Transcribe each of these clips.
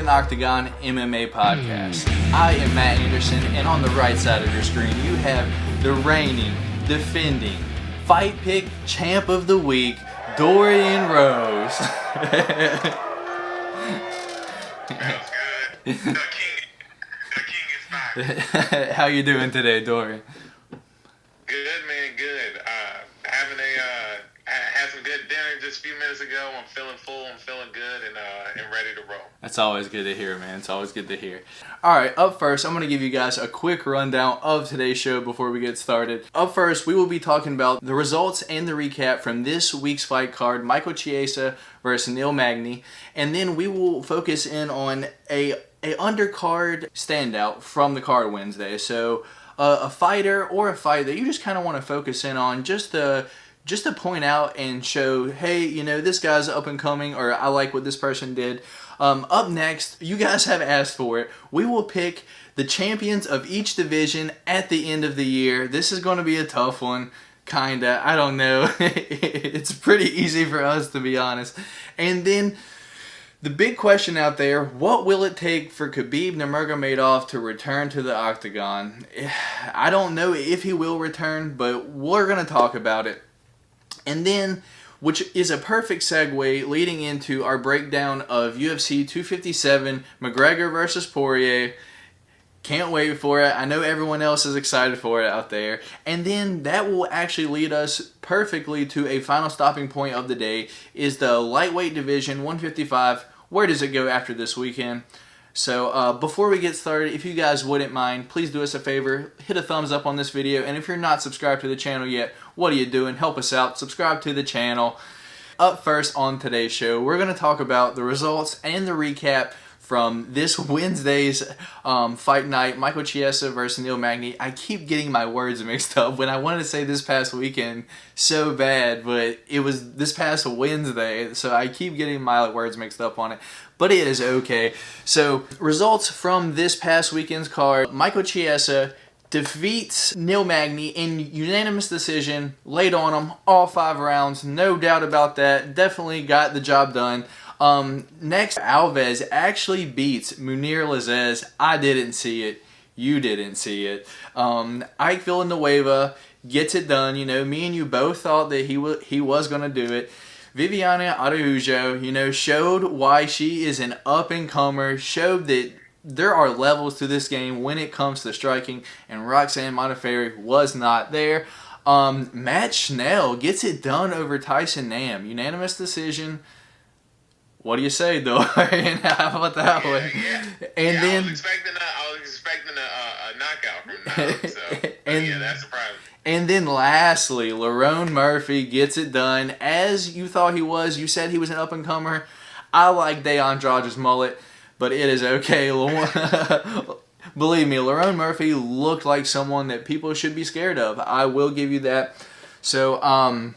Golden Octagon MMA Podcast. I am Matt Anderson, and on the right side of your screen, you have the reigning, defending, fight pick champ of the week, Dorian Rose. That's good. The king is back. How you doing today, Dorian? Good, man, good. Had some good dinner just a few minutes ago. I'm feeling full, I'm feeling good, and ready to roll. That's always good to hear, man. It's always good to hear. Alright, up first, I'm going to give you guys a quick rundown of today's show before we get started. Up first, we will be talking about the results and the recap from this week's fight card, Michael Chiesa versus Neil Magny, and then we will focus in on a undercard standout from the card Wednesday. So, a fighter or a fight that you just kind of want to focus in on, just to point out and show, hey, you know, this guy's up and coming, or I like what this person did. Up next, you guys have asked for it. We will pick the champions of each division at the end of the year. This is going to be a tough one, kinda. I don't know. It's pretty easy for us, to be honest. And then the big question out there, what will it take for Khabib Nurmagomedov to return to the octagon? I don't know if he will return, but we're going to talk about it. And then, which is a perfect segue leading into our breakdown of UFC 257, McGregor versus Porier. Can't wait for it. I know everyone else is excited for it out there. And then that will actually lead us perfectly to a final stopping point of the day, is the lightweight division, 155. Where does it go after this weekend? So before we get started, if you guys wouldn't mind, please do us a favor, hit a thumbs up on this video, and if you're not subscribed to the channel yet, what are you doing? Help us out, subscribe to the channel. Up first on today's show, we're going to talk about the results and the recap from this Wednesday's fight night, Michael Chiesa versus Neil Magny. I keep getting my words mixed up when I wanted to say this past weekend so bad, but it was this past Wednesday, so I keep getting my words mixed up on it. But it is okay. So, results from this past weekend's card. Michael Chiesa defeats Neil Magny in unanimous decision, laid on him all 5 rounds, no doubt about that. Definitely got the job done. Next, Alves actually beats Munir Lazzez. I didn't see it. You didn't see it. Ike Villanueva gets it done. You know, me and you both thought that he was going to do it. Viviane Araújo, you know, showed why she is an up-and-comer, showed that there are levels to this game when it comes to striking, and Roxanne Modafferi was not there. Matt Schnell gets it done over Tyson Nam. Unanimous decision. What do you say, Dorian? How about that one? Yeah. And then I was expecting a knockout from Nam, so yeah, that's surprising. And then lastly, Lerone Murphy gets it done as you thought he was. You said he was an up-and-comer. I like Day Andrade's mullet, but it is okay. Believe me, Lerone Murphy looked like someone that people should be scared of. I will give you that. So,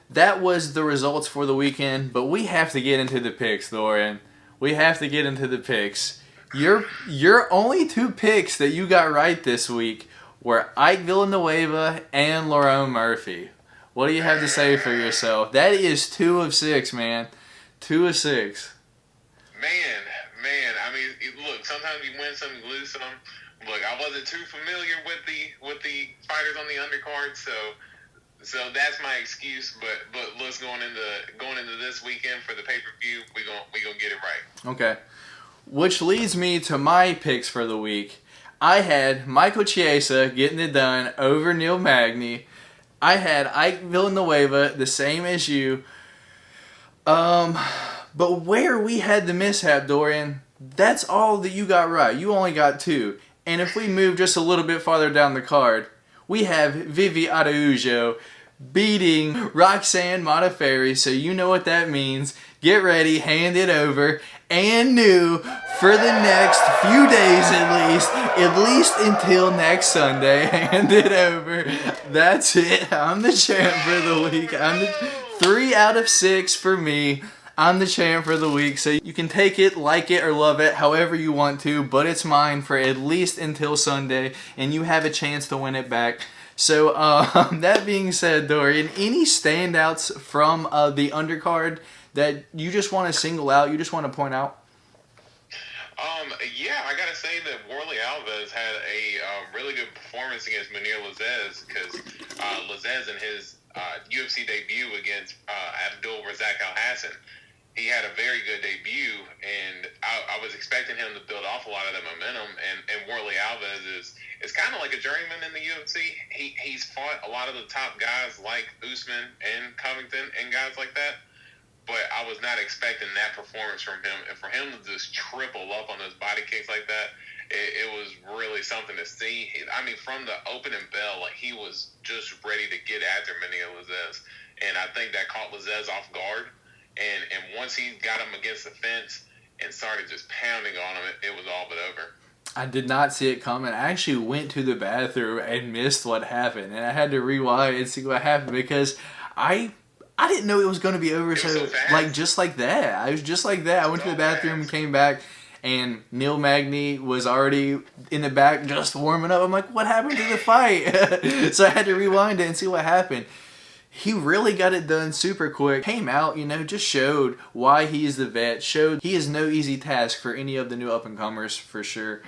that was the results for the weekend, but we have to get into the picks, Dorian. We have to get into the picks. Your only 2 picks that you got right this week were Ike Villanueva and Lerone Murphy. What do you have to say for yourself? That is 2 of 6, man. 2 of 6. Man. I mean, look. Sometimes you win some, you lose some. Look, I wasn't too familiar with the fighters on the undercard, so that's my excuse. But let's going into this weekend for the pay-per-view, we gonna get it right. Okay. Which leads me to my picks for the week. I had Michael Chiesa getting it done over Neil Magny. I had Ike Villanueva, the same as you. But where we had the mishap, Dorian, that's all that you got right. You only got 2. And if we move just a little bit farther down the card, we have Vivi Araújo beating Roxanne Modafferi. So you know what that means. Get ready, hand it over, and new for the next few days at least until next Sunday. Hand it over. That's it. I'm the champ for the week. 3 out of 6 for me. I'm the champ for the week, so you can take it, like it, or love it, however you want to, but it's mine for at least until Sunday, and you have a chance to win it back. So, that being said, Dorian, any standouts from the undercard that you just want to single out, you just want to point out? Yeah, I gotta say that Warley Alves had a really good performance against Munir Lazez because Lazez in his UFC debut against Abdul Razak Al Hassan, he had a very good debut, and I was expecting him to build off a lot of that momentum. And Warley Alves is kind of like a journeyman in the UFC. He's fought a lot of the top guys like Usman and Covington and guys like that. But I was not expecting that performance from him. And for him to just triple up on those body kicks like that, it was really something to see. I mean, from the opening bell, like he was just ready to get after Munir Lazez. And I think that caught Lazez off guard. And once he got him against the fence and started just pounding on him, it was all but over. I did not see it coming. I actually went to the bathroom and missed what happened. And I had to rewind and see what happened because I didn't know it was going to be over so like just like that. I was just like that. I went to the bathroom and came back, and Neil Magny was already in the back just warming up. I'm like, what happened to the fight? So I had to rewind it and see what happened. He really got it done super quick. Came out, just showed why he is the vet. Showed he is no easy task for any of the new up-and-comers for sure.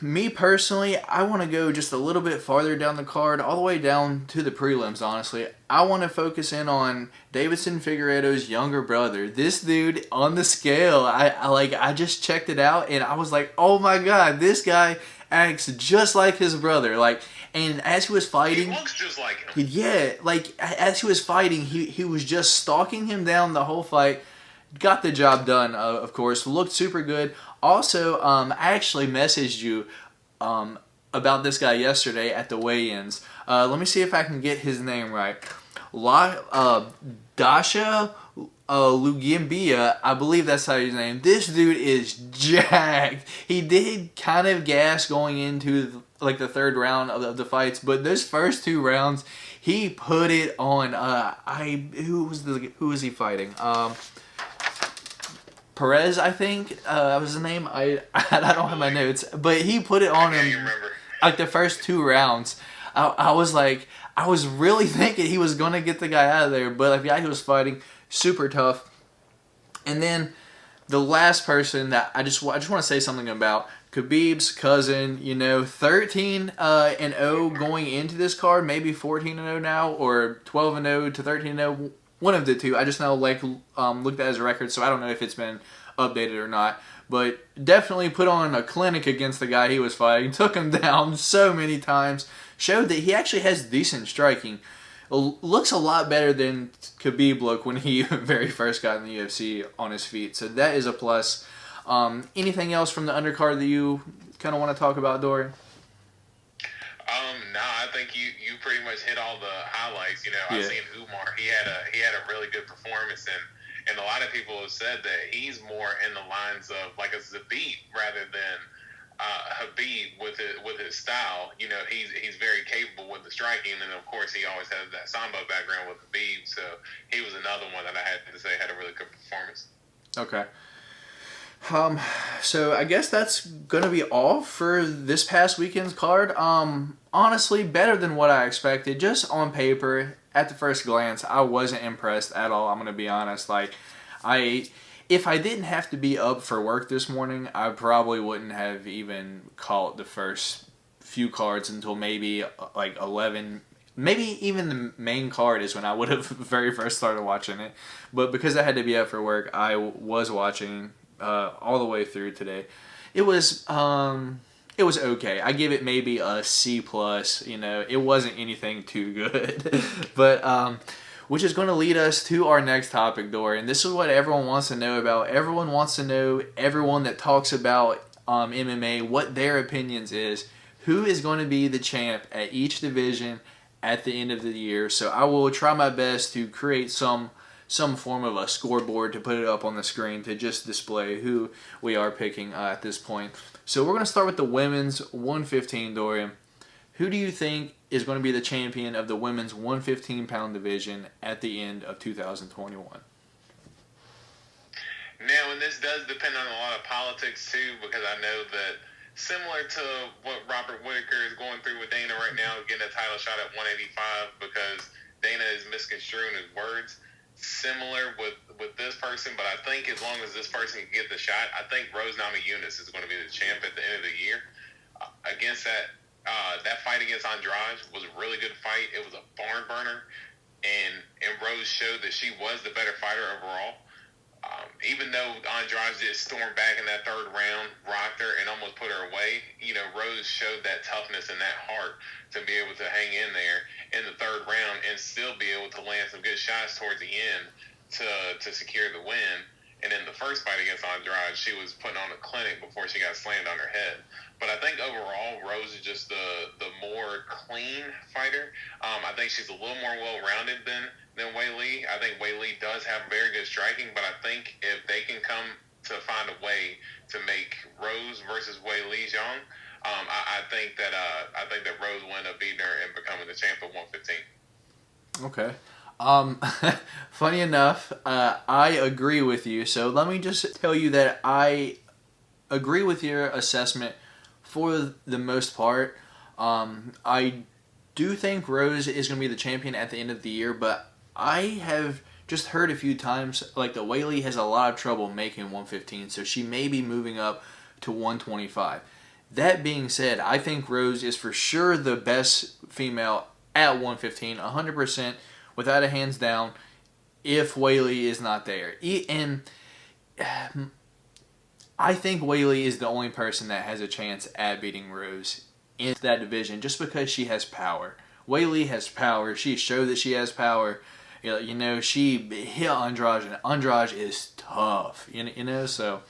Me personally, I want to go just a little bit farther down the card, all the way down to the prelims, honestly. I want to focus in on Davidson Figueiredo's younger brother. This dude on the scale, I just checked it out and I was like, oh my god, this guy acts just like his brother. And as he was fighting, he looks just like him. Yeah, as he was fighting, he was just stalking him down the whole fight. Got the job done, of course. Looked super good. Also, I actually messaged you about this guy yesterday at the weigh-ins. Let me see if I can get his name right. Dasha Lugimbia, I believe that's how his name. This dude is jacked. He did kind of gas going into the third round of the fights, but those first two rounds, he put it on. Who was he fighting? Perez, I think, was his name. I don't have my notes, but he put it on him the first two rounds. I was really thinking he was gonna get the guy out of there, but the guy he was fighting, super tough. And then the last person that I just want to say something about, Khabib's cousin. 13-0 going into this card, maybe 14-0 now, or 12-0 to 13-0. One of the two. I just now looked at his record, so I don't know if it's been updated or not. But definitely put on a clinic against the guy he was fighting. Took him down so many times. Showed that he actually has decent striking. Looks a lot better than Khabib looked when he very first got in the UFC on his feet. So that is a plus. Anything else from the undercard that you kind of want to talk about, Dorian? No, I think you pretty much hit all the highlights. I've seen Umar. He had a really good performance, and a lot of people have said that he's more in the lines of like a Zabit rather than Khabib with his style. He's very capable with the striking, and then of course he always has that Sambo background with Khabib. So he was another one that I had to say had a really good performance. Okay. So I guess that's gonna be all for this past weekend's card. Honestly, better than what I expected. Just on paper, at the first glance, I wasn't impressed at all. I'm gonna be honest. If I didn't have to be up for work this morning, I probably wouldn't have even caught the first few cards until maybe 11. Maybe even the main card is when I would have very first started watching it. But because I had to be up for work, I was watching all the way through today. It was okay. I give it maybe a C+. It wasn't anything too good. But which is going to lead us to our next topic, Dorian. This is what everyone wants to know about. Everyone wants to know, everyone that talks about MMA, what their opinions is. Who is going to be the champ at each division at the end of the year? So I will try my best to create some form of a scoreboard to put it up on the screen to just display who we are picking at this point. So we're going to start with the women's 115, Dorian. Who do you think is going to be the champion of the women's 115-pound division at the end of 2021? Now, and this does depend on a lot of politics, too, because I know that similar to what Robert Whittaker is going through with Dana right now, getting a title shot at 185 because Dana is misconstruing his words. similar with this person, but I think as long as this person can get the shot, I think Rose Namajunas is going to be the champ at the end of the year. Against that fight against Andrade was a really good fight. It was a barn burner, and Rose showed that she was the better fighter overall. Even though Andrade did storm back in that third round, rocked her, and almost put her away, Rose showed that toughness and that heart to be able to hang in there in the third round and still be able to land some good shots towards the end to secure the win. And in the first fight against Andrade, she was putting on a clinic before she got slammed on her head. But I think overall, Rose is just the more clean fighter. I think she's a little more well-rounded than Weili. I think Weili does have very good striking, but I think if they can come to find a way to make Rose versus Weili Zhang, I think that Rose will end up beating her and becoming the champ at 115. Okay. Funny enough, I agree with you. So let me just tell you that I agree with your assessment for the most part. I do think Rose is going to be the champion at the end of the year, but I have just heard a few times like that Weili has a lot of trouble making 115, so she may be moving up to 125. That being said, I think Rose is for sure the best female at 115, 100%, without a hands down, if Weili is not there. And I think Weili is the only person that has a chance at beating Rose in that division just because she has power. Weili has power. She showed that she has power. She hit Andrade, and Andrade is tough. So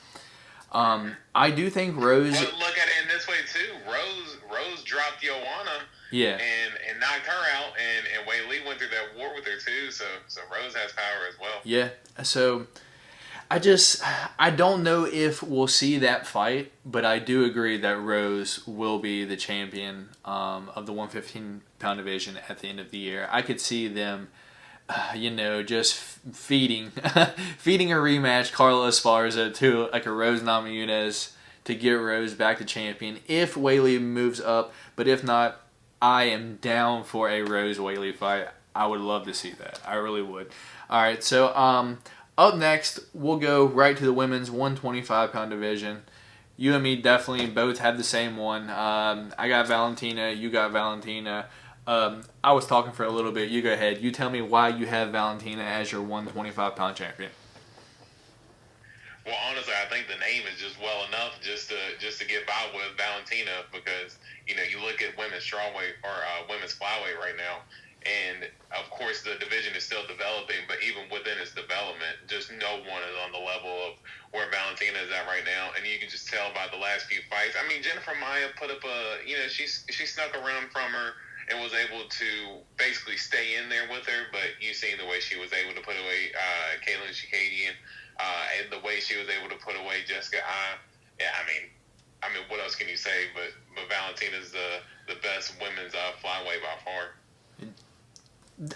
I do think Rose. But look at it in this way too. Rose dropped Joanna. Yeah. And knocked her out, and Weili went through that war with her too. So Rose has power as well. Yeah. So I don't know if we'll see that fight, but I do agree that Rose will be the champion of the 115-pound division at the end of the year. I could see them, just feeding a rematch, Carla Esparza to like a Rose Namajunas to get Rose back to champion if Weili moves up. But if not, I am down for a Rose Weili fight. I would love to see that. I really would. All right, so up next, we'll go right to the women's 125-pound division. You and me definitely both have the same one. I got Valentina. You got Valentina. I was talking for a little bit. You go ahead. You tell me why you have Valentina as your 125-pound champion. Well, honestly, I think the name is just well enough just to get by with Valentina because you look at women's strawweight or women's flyweight right now, and of course the division is still developing, but even within its development, just no one is on the level of where Valentina is at right now, and you can just tell by the last few fights. I mean, Jennifer Maia put up she snuck around from her and was able to basically stay in there with her, but you seen the way she was able to put away Kaylin Shakadian. And the way she was able to put away Jessica I mean, what else can you say? But Valentina's the best women's flyweight by far.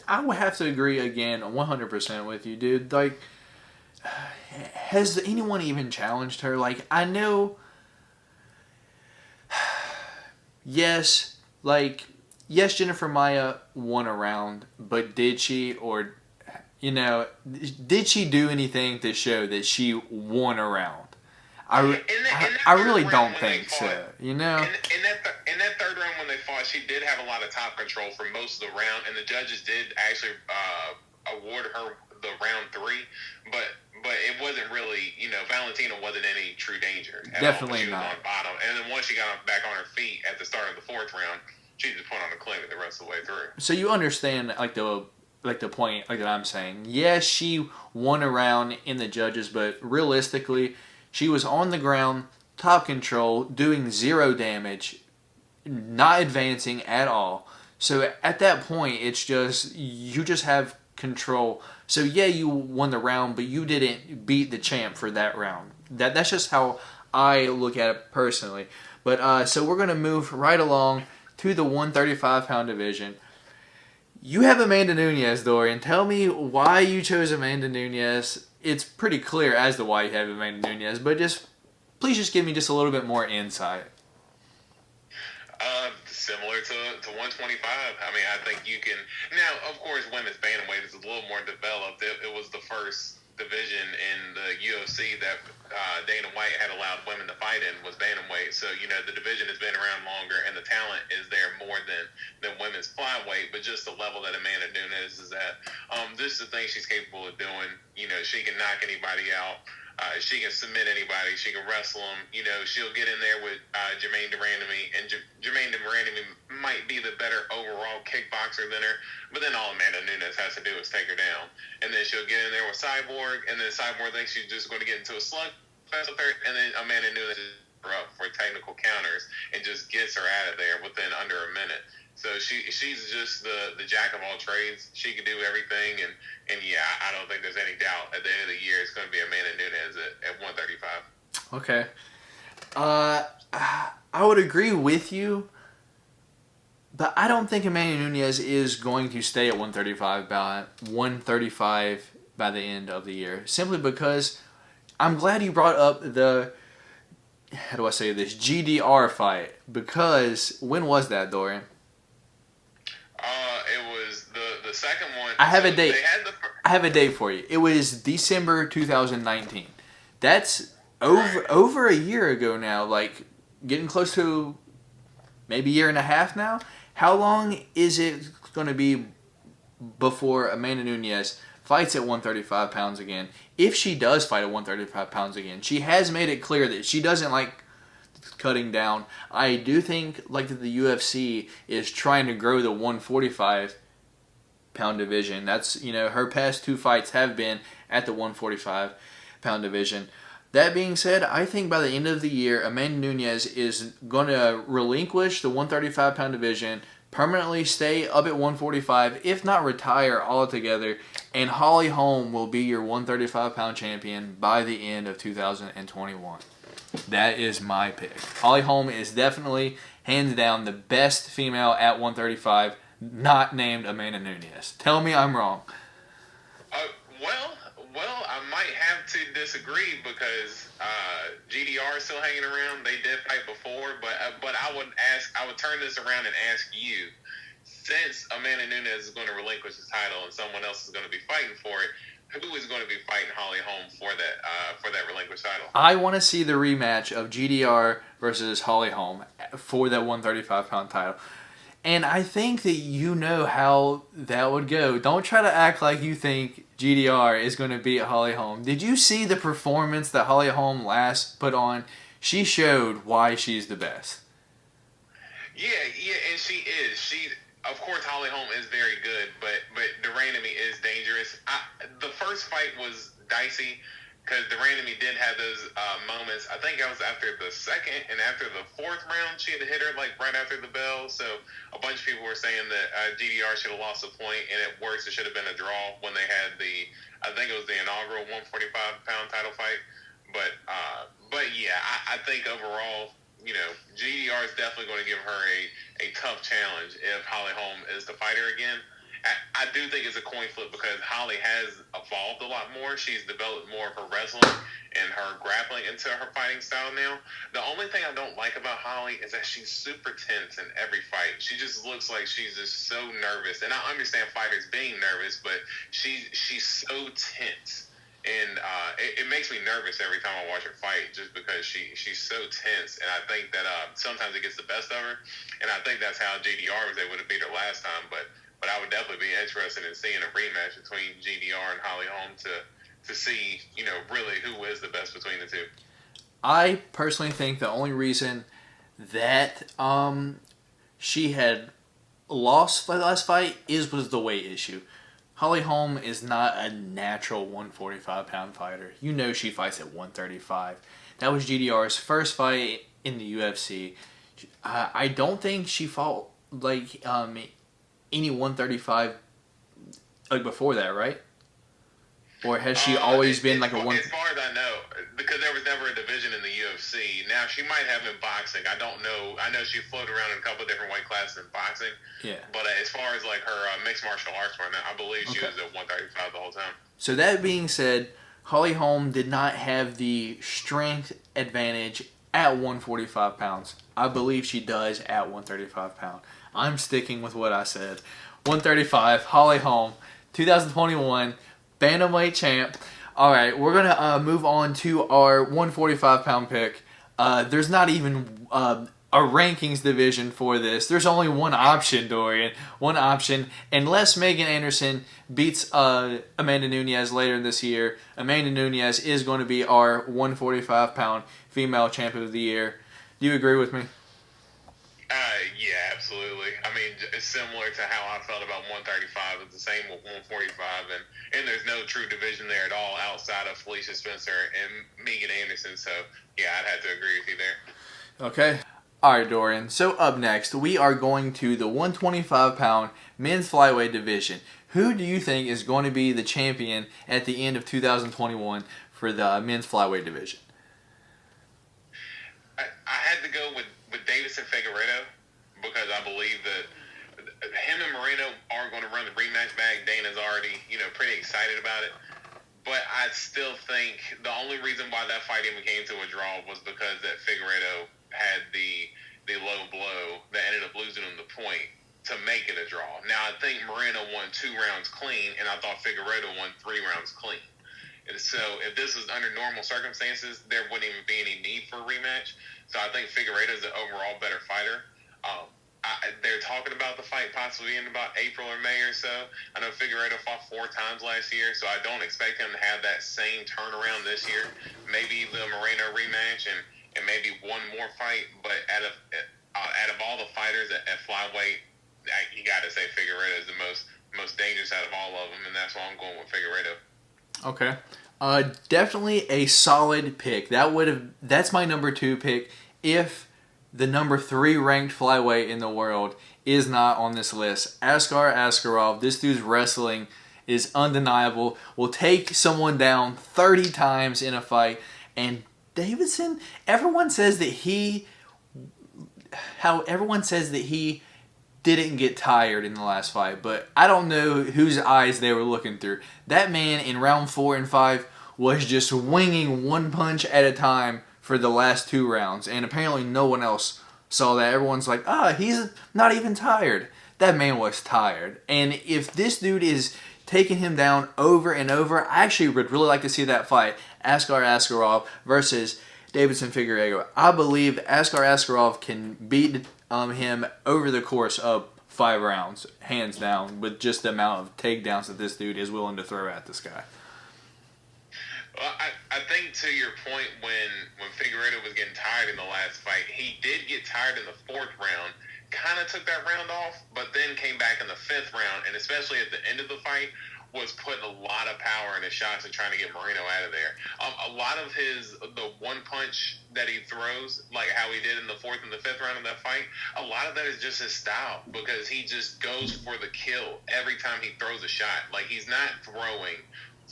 I would have to agree again 100% with you, dude. Like, has anyone even challenged her? Like, I know, yes, Jennifer Maia won a round, but did she, or did she do anything to show that she won a round? I really don't think so. In that third round when they fought, she did have a lot of top control for most of the round, and the judges did actually award her the round 3, but it wasn't really, Valentina wasn't any true danger. Definitely she not. Was on bottom, and then once she got back on her feet at the start of the 4th round, she just put on a clinic the rest of the way through. So you understand, the point that I'm saying. Yes, she won a round in the judges, but realistically, she was on the ground, top control, doing 0 damage, not advancing at all. So at that point, it's just, you just have control. So yeah, you won the round, but you didn't beat the champ for that round. That's just how I look at it personally. But so we're going to move right along to the 135-pound division. You have Amanda Nunes, Dorian. Tell me why you chose Amanda Nunes. It's pretty clear as to why you have Amanda Nunes, but please give me just a little bit more insight. similar to 125. I mean, I think you can now. Of course, women's bantamweight is a little more developed. It was the first division in the UFC that Dana White had allowed women to fight in was bantamweight. So the division has been around longer, and the talent is there more than women's flyweight. But just the level that Amanda Nunes is at, this is the thing she's capable of doing. She can knock anybody out. She can submit anybody. She can wrestle them. She'll get in there with Jermaine Durandamy, and Jermaine Durandamy might be the better overall kickboxer than her. But then all Amanda Nunes has to do is take her down, and then she'll get in there with Cyborg, and then Cyborg thinks she's just going to get into a slugfest with her, and then Amanda Nunes is up for technical counters and just gets her out of there within under a minute. So she's just the jack of all trades. She can do everything, and yeah, I don't think there's any doubt at the end of the year it's going to be Amanda Nunes at 135. Okay. I would agree with you, but I don't think Amanda Nunes is going to stay at 135 by the end of the year. Simply because I'm glad you brought up the, how do I say this, GDR fight. Because when was that, Dorian? It was the second one. I have a date. I have a date for you. It was December 2019. That's over a year ago now. Like getting close to maybe a year and a half now. How long is it going to be before Amanda Nunes fights at 135 pounds again? If she does fight at 135 pounds again, she has made it clear that she doesn't like cutting down. I do think like that the UFC is trying to grow the 145 pound division. That's her past two fights have been at the 145 pound division. That being said, I think by the end of the year, Amanda Nunes is going to relinquish the 135 pound division, permanently stay up at 145, if not retire altogether, and Holly Holm will be your 135 pound champion by the end of 2021. That is my pick. Holly Holm is definitely, hands down, the best female at 135, not named Amanda Nunes. Tell me I'm wrong. Well, I might have to disagree because GDR is still hanging around. They did fight before, but I would turn this around and ask you, since Amanda Nunes is going to relinquish the title and someone else is going to be fighting for it, who is going to be fighting Holly Holm for that relinquished title? I want to see the rematch of GDR versus Holly Holm for that 135 pound title. And I think that you know how that would go. Don't try to act like you think GDR is going to beat Holly Holm. Did you see the performance that Holly Holm last put on? She showed why she's the best. Yeah, and she is. Of course, Holly Holm is very good, but Durandamy is dangerous. The first fight was dicey because Durandamy did have those moments. I think that was after the second and after the fourth round, she had to hit her like right after the bell. So a bunch of people were saying that GDR should have lost a point, and at worst, it should have been a draw when they had I think it was the inaugural 145 pound title fight. But yeah, I think overall, GDR is definitely going to give her a tough challenge if Holly Holm is the fighter again. I do think it's a coin flip because Holly has evolved a lot more. She's developed more of her wrestling and her grappling into her fighting style now. The only thing I don't like about Holly is that she's super tense in every fight. She just looks like she's just so nervous. And I understand fighters being nervous, but she's so tense. And it makes me nervous every time I watch her fight just because she's so tense. And I think that sometimes it gets the best of her. And I think that's how GDR was able to beat her last time. But I would definitely be interested in seeing a rematch between GDR and Holly Holm to see, really who is the best between the two. I personally think the only reason that she had lost the last fight was the weight issue. Holly Holm is not a natural 145 pound fighter. She fights at 135. That was GDR's first fight in the UFC. I don't think she fought like any 135 like before that, right? Or has she always been like a one? As far as I know, because there was never a division in the UFC. Now she might have in boxing. I don't know. I know she floated around in a couple of different weight classes in boxing. Yeah. But as far as like her mixed martial arts right now, I believe she was at 135 the whole time. So that being said, Holly Holm did not have the strength advantage at 145 pounds. I believe she does at 135 pounds. I'm sticking with what I said. 135, Holly Holm, 2021 Bantamweight champ. All right, we're going to move on to our 145 pound pick. There's not even a rankings division for this. There's only one option, Dorian. One option. Unless Megan Anderson beats Amanda Nunes later this year, Amanda Nunes is going to be our 145 pound female champion of the year. Do you agree with me? Yeah, absolutely. I mean, it's similar to how I felt about 135. It's the same with 145, and there's no true division there at all outside of Felicia Spencer and Megan Anderson. So, yeah, I'd have to agree with you there. Okay. All right, Dorian. So up next, we are going to the 125 pound men's flyweight division. Who do you think is going to be the champion at the end of 2021 for the men's flyweight division? I had to go with Davison Figueiredo because I believe that him and Moreno are going to run the rematch back. Dana's already, pretty excited about it. But I still think the only reason why that fight even came to a draw was because that Figueiredo had the low blow that ended up losing him the point to make it a draw. Now, I think Moreno won 2 rounds clean, and I thought Figueiredo won 3 rounds clean. And so if this was under normal circumstances, there wouldn't even be any need for a rematch. So I think Figueiredo is the overall better fighter. They're talking about the fight possibly in about April or May or so. I know Figueiredo fought 4 times last year, so I don't expect him to have that same turnaround this year. Maybe the Moreno rematch and maybe one more fight. But out of all the fighters at flyweight, you got to say Figueiredo is the most dangerous out of all of them, and that's why I'm going with Figueiredo. Okay. Definitely a solid pick. That's my number 2 pick if the number 3 ranked flyweight in the world is not on this list. Askar Askarov, this dude's wrestling is undeniable. Will take someone down 30 times in a fight. And Davidson, everyone says that he didn't get tired in the last fight, but I don't know whose eyes they were looking through. That man in round 4 and 5 was just winging one punch at a time for the last 2 rounds, and apparently no one else saw that. Everyone's like, he's not even tired. That man was tired, and if this dude is taking him down over and over, I actually would really like to see that fight, Askar Askarov versus Davison Figueiredo. I believe Askar Askarov can beat him over the course of 5 rounds, hands down, with just the amount of takedowns that this dude is willing to throw at this guy. Well, I think to your point, when Figueiredo was getting tired in the last fight, he did get tired in the 4th round, kind of took that round off, but then came back in the 5th round, and especially at the end of the fight, was putting a lot of power in his shots and trying to get Moreno out of there. A lot of the one punch that he throws, like how he did in the 4th and the 5th round of that fight, a lot of that is just his style because he just goes for the kill every time he throws a shot. Like, he's not throwing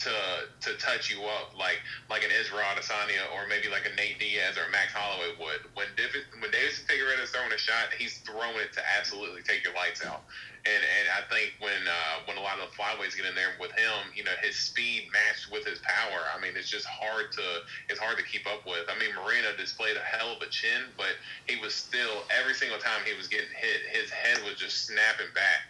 to touch you up like an Israel Adesanya or maybe like a Nate Diaz or Max Holloway would. When Davison Figueiredo is throwing a shot, he's throwing it to absolutely take your lights out. And I think when a lot of the flyweights get in there with him, his speed matched with his power. I mean, it's hard to keep up with. I mean, Moreno displayed a hell of a chin, but he was still, every single time he was getting hit, his head was just snapping back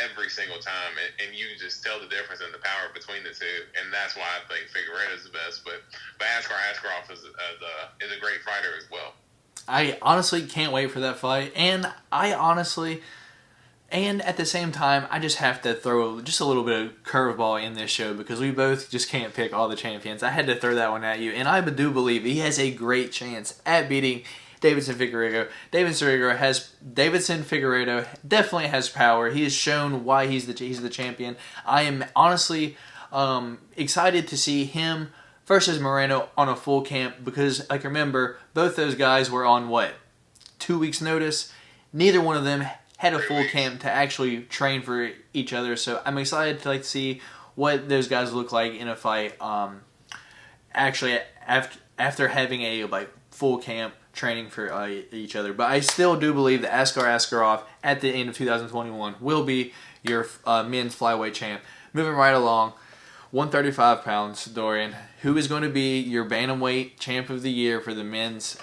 every single time, and you just tell the difference in the power between the two, and that's why I think Figueiredo is the best. But Askar Askarov is a great fighter as well. I honestly can't wait for that fight, and at the same time, I just have to throw just a little bit of curveball in this show because we both just can't pick all the champions. I had to throw that one at you, and I do believe he has a great chance at beating Davison Figueiredo. Davison Figueiredo definitely has power. He has shown why he's the champion. I am honestly excited to see him versus Moreno on a full camp because, like, remember, both those guys were on 2 weeks' notice. Neither one of them had a full camp to actually train for each other. So I'm excited to see what those guys look like in a fight. Actually, after having a full camp training for each other. But I still do believe that Askar Askarov at the end of 2021 will be your men's flyweight champ. Moving right along, 135 pounds, Dorian. Who is going to be your bantamweight champ of the year for the men's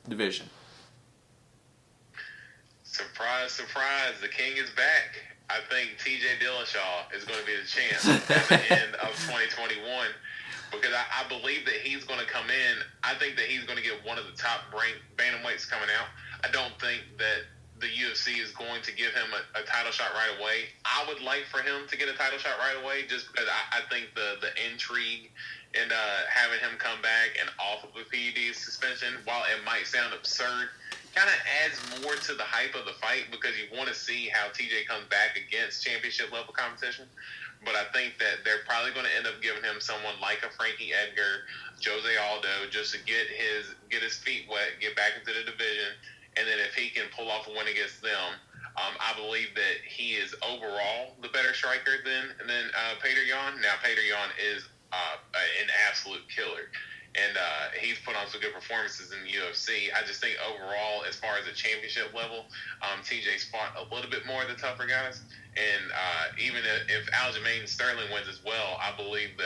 division? Surprise, surprise, the king is back. I think TJ Dillashaw is going to be the champ at the end of 2021 because I believe that he's going to come in. I think that he's going to get one of the top-ranked bantamweights coming out. I don't think that the UFC is going to give him a title shot right away. I would like for him to get a title shot right away just because I think the intrigue and having him come back and off of a PED suspension, while it might sound absurd, kind of adds more to the hype of the fight because you want to see how TJ comes back against championship level competition. But I think that they're probably going to end up giving him someone like a Frankie Edgar, Jose Aldo, just to get his feet wet, get back into the division. And then if he can pull off a win against them, I believe that he is overall the better striker than Petr Yan. Now, Petr Yan is an absolute killer. And he's put on some good performances in the UFC. I just think overall, as far as the championship level, TJ's fought a little bit more of the tougher guys. And even if Aljamain Sterling wins as well, I believe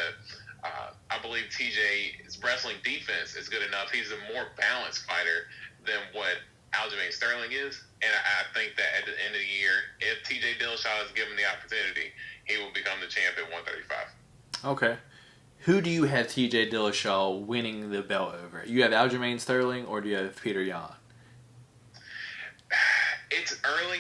TJ's wrestling defense is good enough. He's a more balanced fighter than what Aljamain Sterling is. And I think that at the end of the year, if TJ Dillashaw is given the opportunity, he will become the champ at 135. Okay. Who do you have TJ Dillashaw winning the belt over? You have Aljamain Sterling or do you have Petr Yan? It's early,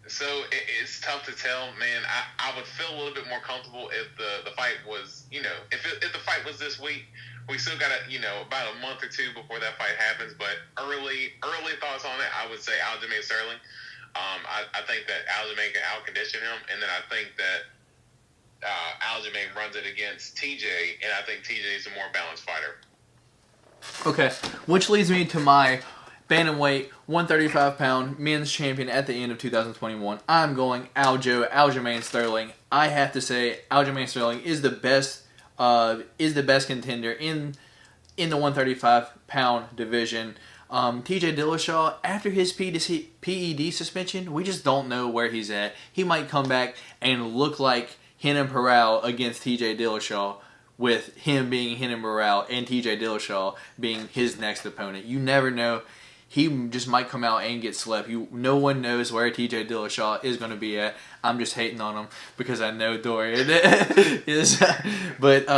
so it's tough to tell, man. I would feel a little bit more comfortable if the fight was, if the fight was this week. We still got about a month or two before that fight happens, but early thoughts on it, I would say Aljamain Sterling. I think that Aljamain can outcondition him, and then I think that Aljamain runs it against TJ, and I think TJ is a more balanced fighter. Okay, which leads me to my bantamweight 135-pound men's champion at the end of 2021. I'm going Aljamain Sterling. I have to say Aljamain Sterling is the best contender in the 135-pound division. TJ Dillashaw, after his PED suspension, we just don't know where he's at. He might come back and look like Renan Barão against TJ Dillashaw, with him being Renan Barão and TJ Dillashaw being his next opponent. You never know. He just might come out and get slept. No one knows where TJ Dillashaw is going to be at. I'm just hating on him because I know Dorian is. But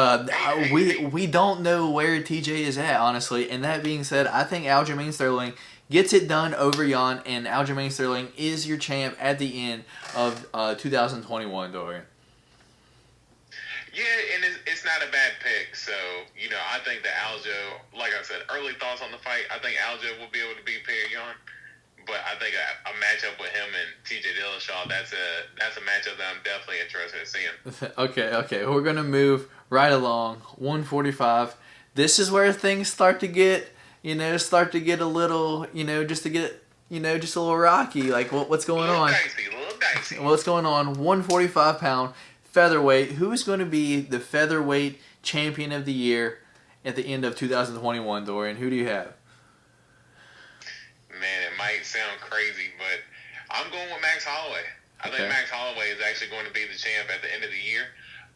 we don't know where TJ is at, honestly. And that being said, I think Aljamain Sterling gets it done over Yan, and Aljamain Sterling is your champ at the end of 2021, Dorian. Yeah, and it's not a bad pick. So, I think that Aljo, like I said, early thoughts on the fight, I think Aljo will be able to beat Petr Yan. But I think a matchup with him and TJ Dillashaw, that's a matchup that I'm definitely interested in seeing. Okay. We're going to move right along. 145. This is where things start to get a little, just a little rocky. Like, what's going on? A little dicey. What's going on? 145-pound featherweight. Who is going to be the featherweight champion of the year at the end of 2021, Dorian? Who do you have? Man, it might sound crazy, but I'm going with Max Holloway. I think Max Holloway is actually going to be the champ at the end of the year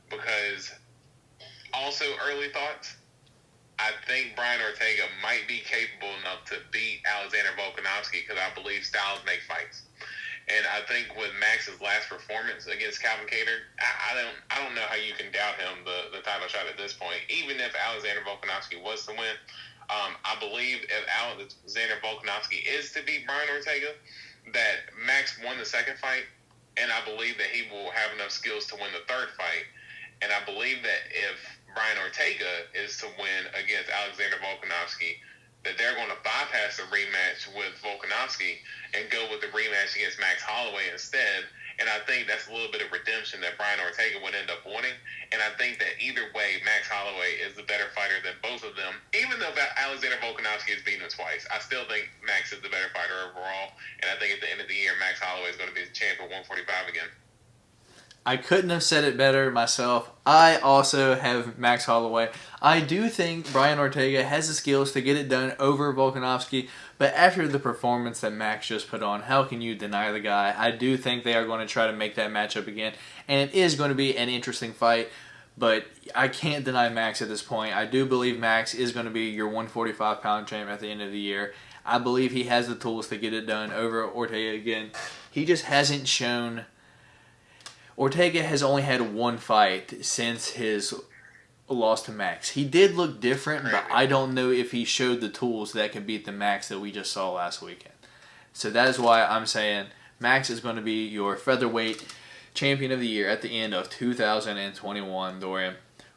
because also early thoughts, I think Brian Ortega might be capable enough to beat Alexander Volkanovski because I believe styles make fights. And I think with Max's last performance against Calvin Kattar, I don't know how you can doubt him the title shot at this point. Even if Alexander Volkanovski was to win, I believe if Alexander Volkanovski is to beat Brian Ortega, that Max won the second fight, and I believe that he will have enough skills to win the third fight. And I believe that if Brian Ortega is to win against Alexander Volkanovski, that they're going to bypass the rematch with Volkanovski and go with the rematch against Max Holloway instead. And I think that's a little bit of redemption that Brian Ortega would end up winning. And I think that either way, Max Holloway is the better fighter than both of them. Even though Alexander Volkanovski has beaten him twice, I still think Max is the better fighter overall. And I think at the end of the year, Max Holloway is going to be the champ at 145 again. I couldn't have said it better myself. I also have Max Holloway. I do think Brian Ortega has the skills to get it done over Volkanovski, but after the performance that Max just put on, how can you deny the guy? I do think they are going to try to make that matchup again, and it is going to be an interesting fight. But I can't deny Max at this point. I do believe Max is going to be your 145-pound champ at the end of the year. I believe he has the tools to get it done over Ortega again. He just hasn't shown... Ortega has only had one fight since his loss to Max. He did look different, but I don't know if he showed the tools that can beat the Max that we just saw last weekend. So that is why I'm saying Max is going to be your featherweight champion of the year at the end of 2021, Dorian.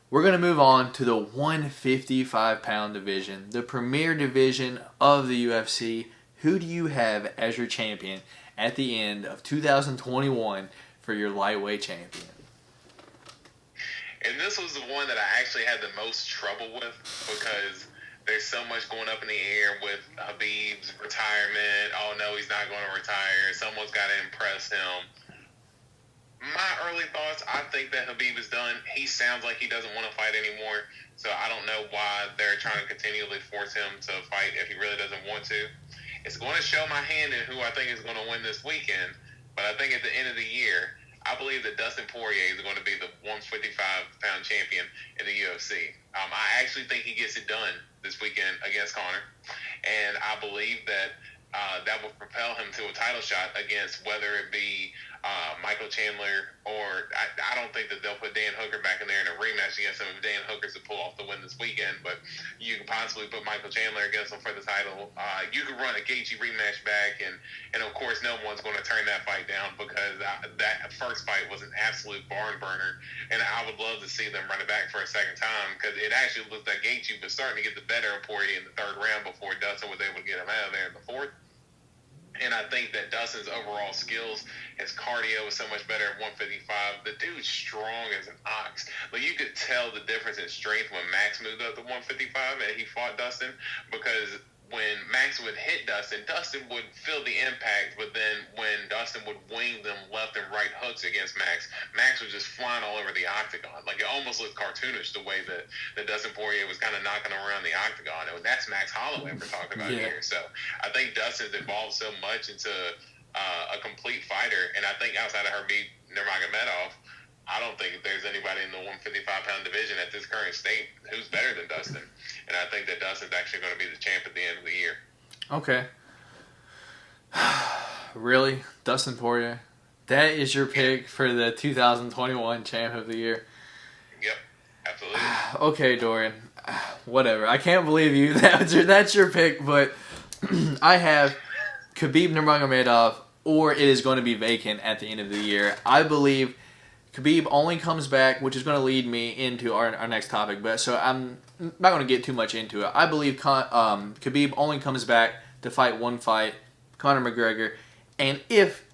We're going to move on to the 155-pound division, the premier division of the UFC. Who do you have as your champion at the end of 2021 for your lightweight champion? And this was the one that I actually had the most trouble with because there's so much going up in the air with Khabib's retirement. Oh, no, he's not going to retire. Someone's got to impress him. My early thoughts, I think that Khabib is done. He sounds like he doesn't want to fight anymore, so I don't know why they're trying to continually force him to fight if he really doesn't want to. It's going to show my hand in who I think is going to win this weekend, but I think at the end of the year, I believe that Dustin Porier is going to be the 155-pound champion in the UFC. I actually think he gets it done this weekend against Conor, and I believe that that will propel him to a title shot against whether it be Michael Chandler or I don't think that they'll put Dan Hooker back in there in a rematch against him if Dan Hooker's to pull off the win this weekend, but you could possibly put Michael Chandler against him for the title. You could run a Gaethje rematch back, and of course no one's going to turn that fight down because that first fight was an absolute barn burner, and I would love to see them run it back for a second time because it actually looked like Gaethje was starting to get the better of Poirier in the third round before Dustin was able to get him out of there in the fourth. And I think that Dustin's overall skills, his cardio is so much better at 155. The dude's strong as an ox. Like, you could tell the difference in strength when Max moved up to 155 and he fought Dustin, because when Max would hit Dustin, Dustin would feel the impact, but then when Dustin would wing them left and right hooks against Max, Max was just flying all over the octagon. Like, it almost looked cartoonish the way that Dustin Poirier was kind of knocking around the octagon. And that's Max Holloway we're talking about here. So I think Dustin's evolved so much into a complete fighter, and I think outside of Khabib Nurmagomedov, I don't think there's anybody in the 155-pound division at this current state who's better than Dustin. And I think that Dustin's actually going to be the champ at the end of the year. Okay. Really? Dustin Poirier? That is your pick for the 2021 champ of the year? Yep, absolutely. Okay, Dorian. Whatever. I can't believe you. That's your pick, but I have Khabib Nurmagomedov, or it is going to be vacant at the end of the year. I believe Khabib only comes back, which is going to lead me into our next topic, but so I'm not going to get too much into it. I believe Khabib only comes back to fight one fight, Conor McGregor, and if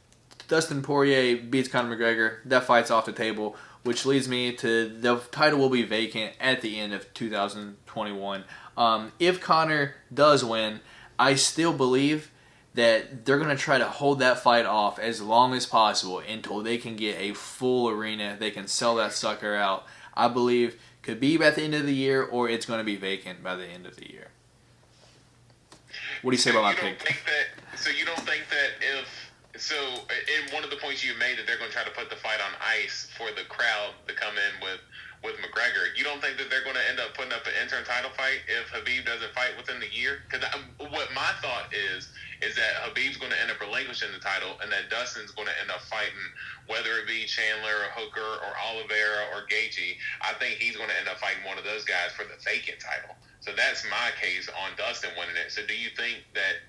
Dustin Poirier beats Conor McGregor, that fight's off the table, which leads me to the title will be vacant at the end of 2021. If Conor does win, I still believe that they're going to try to hold that fight off as long as possible until they can get a full arena. They can sell that sucker out. I believe Khabib at the end of the year, or it's going to be vacant by the end of the year. What do you say about my pick? So you don't think that in one of the points you made that they're going to try to put the fight on ice for the crowd to come in with McGregor, you don't think that they're going to end up putting up an interim title fight if Khabib doesn't fight within the year? Because what my thought is that Khabib's going to end up relinquishing the title, and that Dustin's going to end up fighting, whether it be Chandler or Hooker or Oliveira or Gaethje. I think he's going to end up fighting one of those guys for the vacant title. So that's my case on Dustin winning it. So do you think that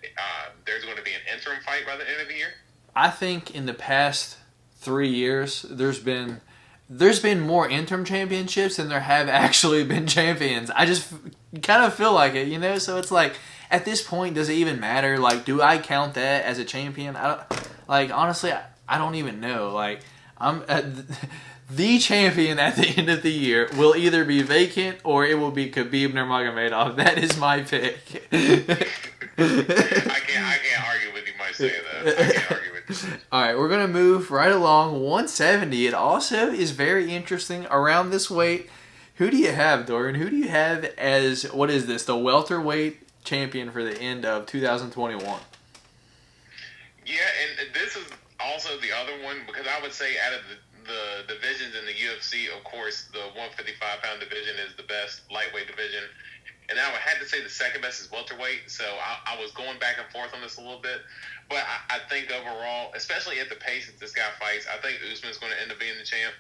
there's going to be an interim fight by the end of the year? I think in the past 3 years, there's been more interim championships than there have actually been champions. I just kind of feel like it, So it's like, at this point, does it even matter? Like, do I count that as a champion? Honestly, I don't even know. Like, I'm the champion at the end of the year will either be vacant or it will be Khabib Nurmagomedov. That is my pick. I can't argue with you much saying that. I can't argue with you. All right, we're going to move right along. 170. It also is very interesting around this weight. Who do you have, Dorian? Who do you have as, what is this, the welterweight champion for the end of 2021? Yeah, and this is also the other one, because I would say out of the divisions in the UFC, of course, the 155-pound division is the best lightweight division. And I would have to say the second best is welterweight. So I was going back and forth on this a little bit. But I think overall, especially at the pace that this guy fights, I think Usman's going to end up being the champ.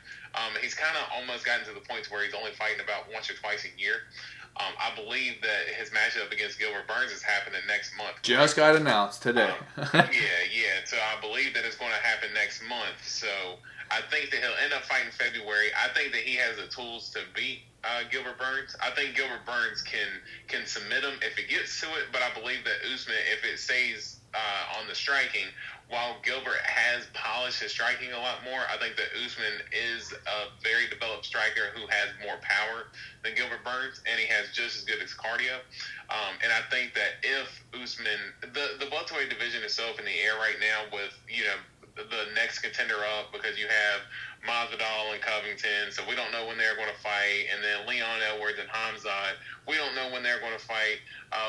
He's kind of almost gotten to the point where he's only fighting about once or twice a year. I believe that his matchup against Gilbert Burns is happening next month. Just got announced today. Yeah. So I believe that it's going to happen next month. So I think that he'll end up fighting February. I think that he has the tools to beat Gilbert Burns. I think Gilbert Burns can submit him if it gets to it, but I believe that Usman, if it stays on the striking, while Gilbert has polished his striking a lot more, I think that Usman is a very developed striker who has more power than Gilbert Burns, and he has just as good as cardio. And I think that if Usman, the welterweight division is so up in the air right now with, the next contender up, because you have Masvidal and Covington, so we don't know when they're going to fight, and then Leon Edwards and Hamzat, we don't know when they're going to fight.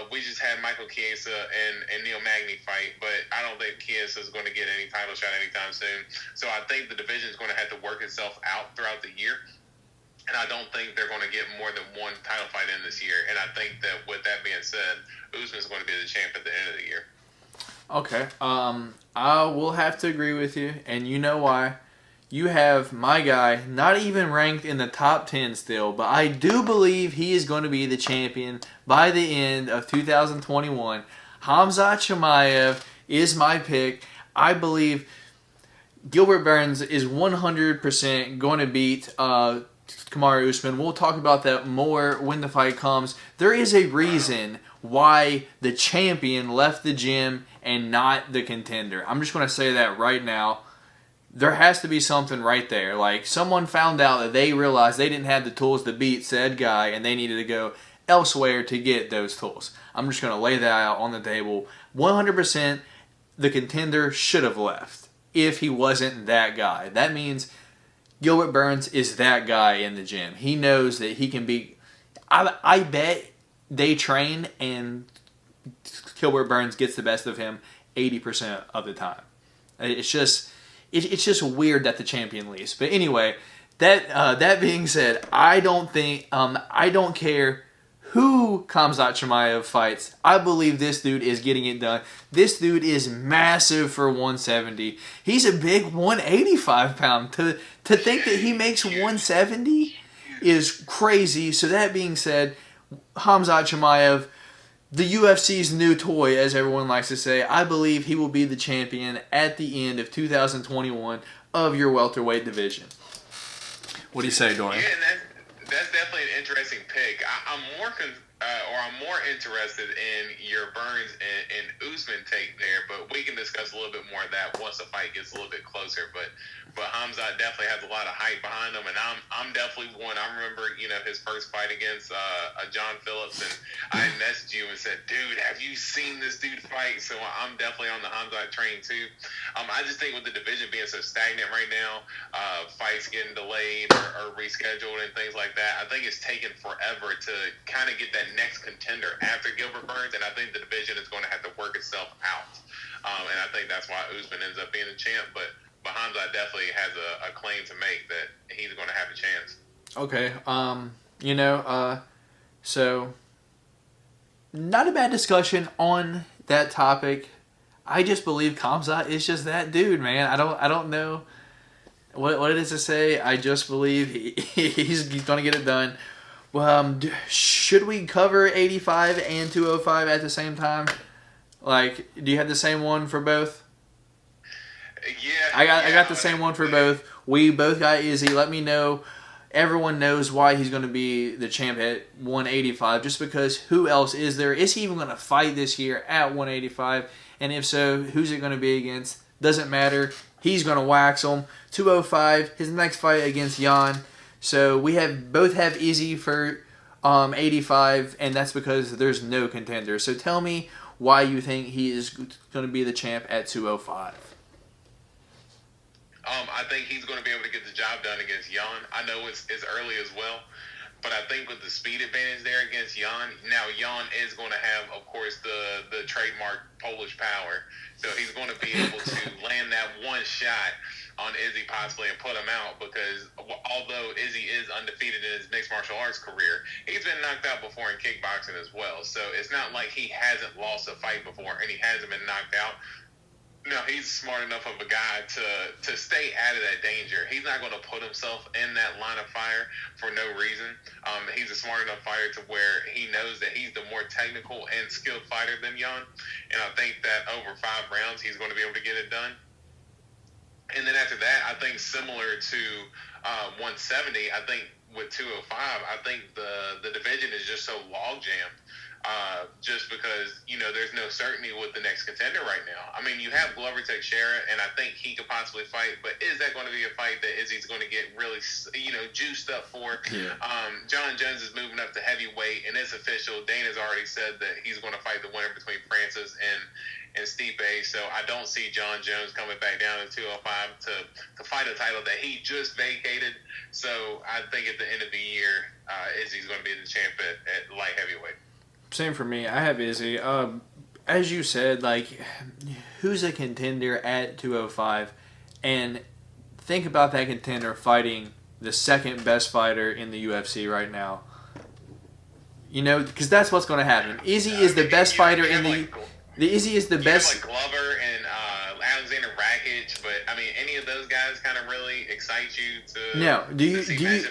We just had Michael Chiesa and Neil Magny fight, but I don't think Chiesa is going to get any title shot anytime soon. So I think the division is going to have to work itself out throughout the year, and I don't think they're going to get more than one title fight in this year. And I think that with that being said, Usman's going to be the champ at the end of the year. Okay. I will have to agree with you, and you know why. You have my guy not even ranked in the top 10 still, but I do believe he is going to be the champion by the end of 2021. Khamzat Chimaev is my pick. I believe Gilbert Burns is 100% going to beat Kamaru Usman. We'll talk about that more when the fight comes. There is a reason why the champion left the gym and not the contender. I'm just going to say that right now. There has to be something right there. Like, someone found out that they realized they didn't have the tools to beat said guy, and they needed to go elsewhere to get those tools. I'm just going to lay that out on the table. 100% the contender should have left if he wasn't that guy. That means Gilbert Burns is that guy in the gym. He knows that he can be... I bet they train and Gilbert Burns gets the best of him 80% of the time. It's just weird that the champion leaves. But anyway, that being said, I don't care who Khamzat Chimaev fights. I believe this dude is getting it done. This dude is massive for 170. He's a big 185 pound. To think that he makes 170 is crazy. So that being said, Khamzat Chimaev, the UFC's new toy, as everyone likes to say, I believe he will be the champion at the end of 2021 of your welterweight division. What do you say, Dorian? Yeah, that's definitely an interesting pick. I'm more interested in your Burns and Usman take there, but we can discuss a little bit more of that once the fight gets a little bit closer. But Khamzat definitely has a lot of hype behind him, and I'm definitely one. I remember his first fight against John Phillips, and I messaged you and said, dude, have you seen this dude fight? So I'm definitely on the Khamzat train too. I just think with the division being so stagnant right now, fights getting delayed or rescheduled and things like that, I think it's taken forever to kind of get that next contender after Gilbert Burns, and I think the division is going to have to work itself out. And I think that's why Usman ends up being the champ, but Khamzat definitely has a claim to make that he's going to have a chance. Okay, so not a bad discussion on that topic. I just believe Khamzat is just that dude, man. I don't know what it is to say. I just believe he's going to get it done. Should we cover 85 and 205 at the same time? Like, do you have the same one for both? Yeah. I got the same one for both. We both got Izzy. Let me know. Everyone knows why he's going to be the champ at 185. Just because who else is there? Is he even going to fight this year at 185? And if so, who's it going to be against? Doesn't matter. He's going to wax him. 205, his next fight against Jan. So we both have Izzy for 85, and that's because there's no contender. So tell me why you think he is going to be the champ at 205. I think he's going to be able to get the job done against Jan. I know it's early as well, But I think with the speed advantage there against Jan, now Jan is going to have, of course, the trademark Polish power. So he's going to be able to land that one shot on Izzy possibly and put him out, because although Izzy is undefeated in his mixed martial arts career, he's been knocked out before in kickboxing as well. So it's not like he hasn't lost a fight before and he hasn't been knocked out. No, he's smart enough of a guy to stay out of that danger. He's not going to put himself in that line of fire for no reason. He's a smart enough fighter to where he knows that he's the more technical and skilled fighter than Jan. And I think that over 5 rounds, he's going to be able to get it done. And then after that, I think similar to 170, I think with 205, I think the division is just so log jammed. Just because, there's no certainty with the next contender right now. I mean, you have Glover Teixeira, and I think he could possibly fight, but is that going to be a fight that Izzy's going to get really, juiced up for? Yeah. John Jones is moving up to heavyweight, and it's official. Dana's already said that he's going to fight the winner between Francis and Stipe, so I don't see John Jones coming back down to 205 to fight a title that he just vacated. So I think at the end of the year, Izzy's going to be the champ at light heavyweight. Same for me. I have Izzy. As you said, who's a contender at 205? And think about that contender fighting the second best fighter in the UFC right now. Because that's what's going to happen. Izzy is the best fighter in the... The Izzy is the best... Like Glover and Alexander Rakic, but, I mean, any of those guys kind of really excite you to... No. Izzy?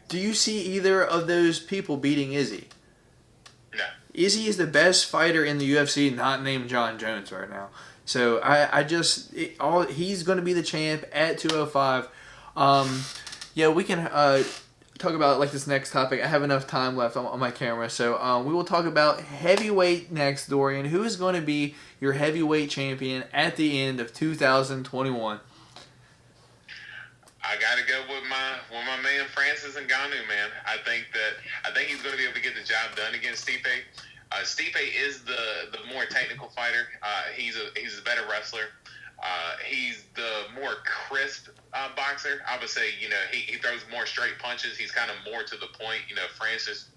Do you see either of those people beating Izzy? No. Izzy is the best fighter in the UFC, not named John Jones right now. So he's going to be the champ at 205. We can talk about this next topic. I have enough time left on my camera, so we will talk about heavyweight next, Dorian. Who is going to be your heavyweight champion at the end of 2021? I gotta go with my man Francis Ngannou, man. I think he's going to be able to get the job done against Stipe. Stipe is the more technical fighter. He's a better wrestler. He's the more crisp boxer. I would say, he throws more straight punches. He's kind of more to the point. Francis,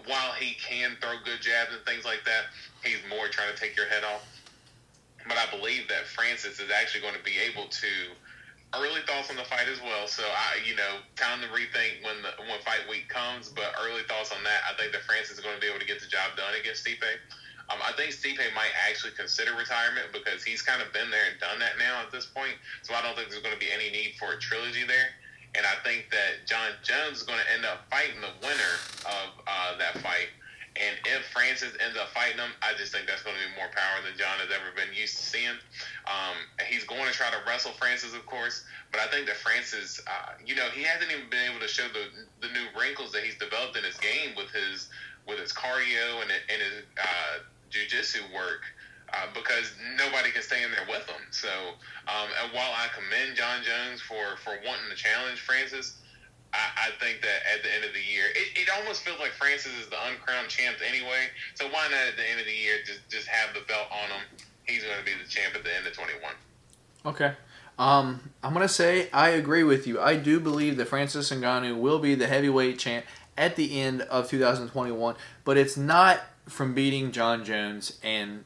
while he can throw good jabs and things like that, he's more trying to take your head off. But I believe that Francis is actually going to be able to. Early thoughts on the fight as well. So time to rethink when fight week comes. But early thoughts on that, I think that Francis is going to be able to get the job done against Stipe. I think Stipe might actually consider retirement because he's kind of been there and done that now at this point. So I don't think there's going to be any need for a trilogy there. And I think that John Jones is going to end up fighting the winner of that fight. And if Francis ends up fighting him, I just think that's going to be more power than John has ever been used to seeing. He's going to try to wrestle Francis, of course, but I think that Francis, he hasn't even been able to show the new wrinkles that he's developed in his game with his cardio and his jiu-jitsu work. Because nobody can stay in there with him. So, and while I commend John Jones for wanting to challenge Francis, I think that at the end of the year, it almost feels like Francis is the uncrowned champ anyway. So why not at the end of the year just have the belt on him? He's going to be the champ at the end of 21. Okay. I'm going to say I agree with you. I do believe that Francis Ngannou will be the heavyweight champ at the end of 2021, but it's not from beating John Jones and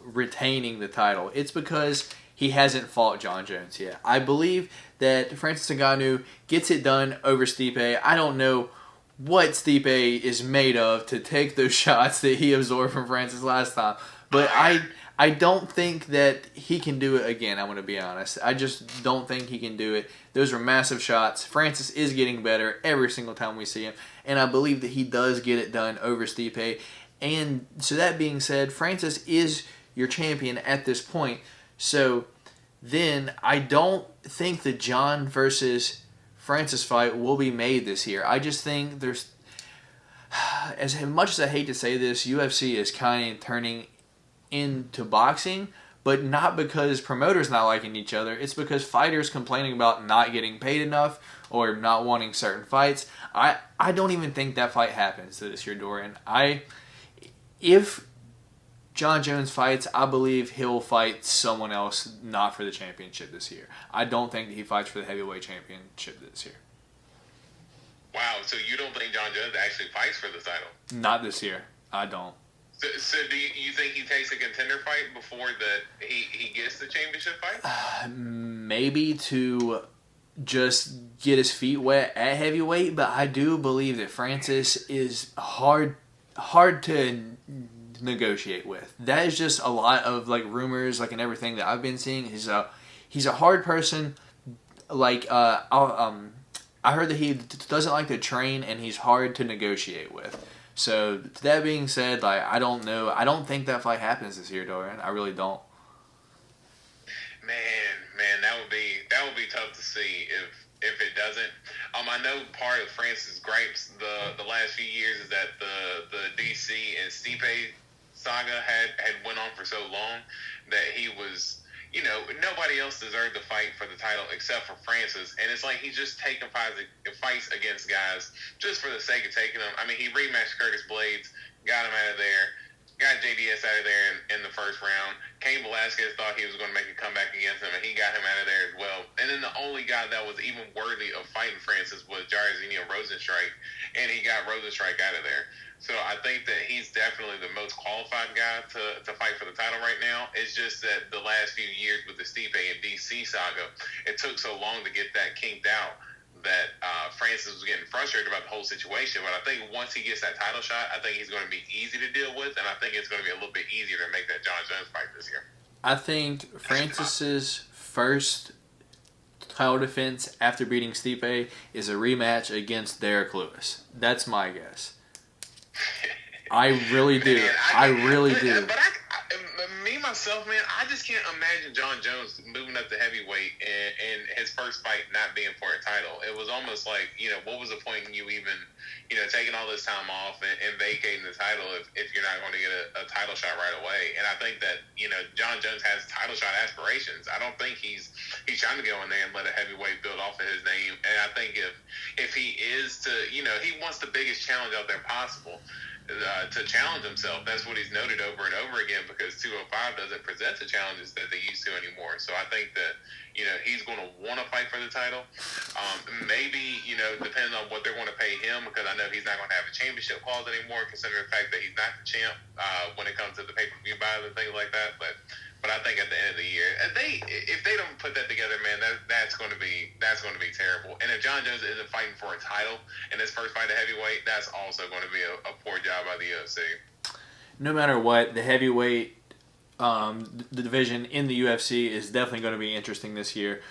retaining the title. It's because he hasn't fought John Jones yet. I believe that Francis Ngannou gets it done over Stipe. I don't know what Stipe is made of to take those shots that he absorbed from Francis last time. But I don't think that he can do it again, I'm going to be honest. I just don't think he can do it. Those are massive shots. Francis is getting better every single time we see him. And I believe that he does get it done over Stipe. And so that being said, Francis is your champion at this point. So then I don't think the John versus Francis fight will be made this year. I just think there's, as much as I hate to say this, UFC is kind of turning into boxing, but not because promoters not liking each other. It's because fighters complaining about not getting paid enough or not wanting certain fights. I don't even think that fight happens this year, Dorian. If John Jones fights, I believe he'll fight someone else not for the championship this year. I don't think that he fights for the heavyweight championship this year. Wow, so you don't think John Jones actually fights for the title? Not this year. I don't. So do you think he takes a contender fight before he gets the championship fight? Maybe to just get his feet wet at heavyweight, but I do believe that Francis is hard to negotiate with. That is just a lot of like rumors, like and everything that I've been seeing. He's a hard person. Like I heard that he doesn't like to train, and he's hard to negotiate with. So that being said, like I don't know. I don't think that fight happens this year, Dorian. I really don't. Man, that would be tough to see if it doesn't. I know part of Francis' gripes the last few years is that the DC and Stipe saga had went on for so long that he was, nobody else deserved to fight for the title except for Francis, and it's like he's just taking fights against guys just for the sake of taking them. I mean, he rematched Curtis Blades, got him out of there. Got JDS out of there in the first round. Cain Velasquez thought he was going to make a comeback against him, and he got him out of there as well. And then the only guy that was even worthy of fighting Francis was Jairzinho Rozenstruik, and he got Rozenstruik out of there. So I think that he's definitely the most qualified guy to fight for the title right now. It's just that the last few years with the Stipe and DC saga, it took so long to get that kinked out that Francis was getting frustrated about the whole situation. But I think once he gets that title shot, I think he's going to be easy to deal with, and I think it's going to be a little bit easier to make that John Jones fight this year. I think Francis's first title defense after beating Stipe is a rematch against Derek Lewis. That's my guess. I really do. But me myself, man, I just can't imagine John Jones moving up to heavyweight and his first fight not being for a title. It was almost like, what was the point in you even, taking all this time off and vacating the title if you're not going to get a title shot right away? And I think that, John Jones has title shot aspirations. I don't think he's trying to go in there and let a heavyweight build off of his name. And I think if he is to, he wants the biggest challenge out there possible. To challenge himself. That's what he's noted over and over again, because 205 doesn't present the challenges that they used to anymore. So I think that, he's going to want to fight for the title. Maybe, depending on what they're going to pay him, because I know he's not going to have a championship clause anymore, considering the fact that he's not the champ when it comes to the pay-per-view buys and things like that. But I think at the end of the year, if they don't put that together, man, that's going to be terrible. And if John Jones isn't fighting for a title in his first fight at heavyweight, that's also going to be a poor job by the UFC. No matter what, the heavyweight the division in the UFC is definitely going to be interesting this year.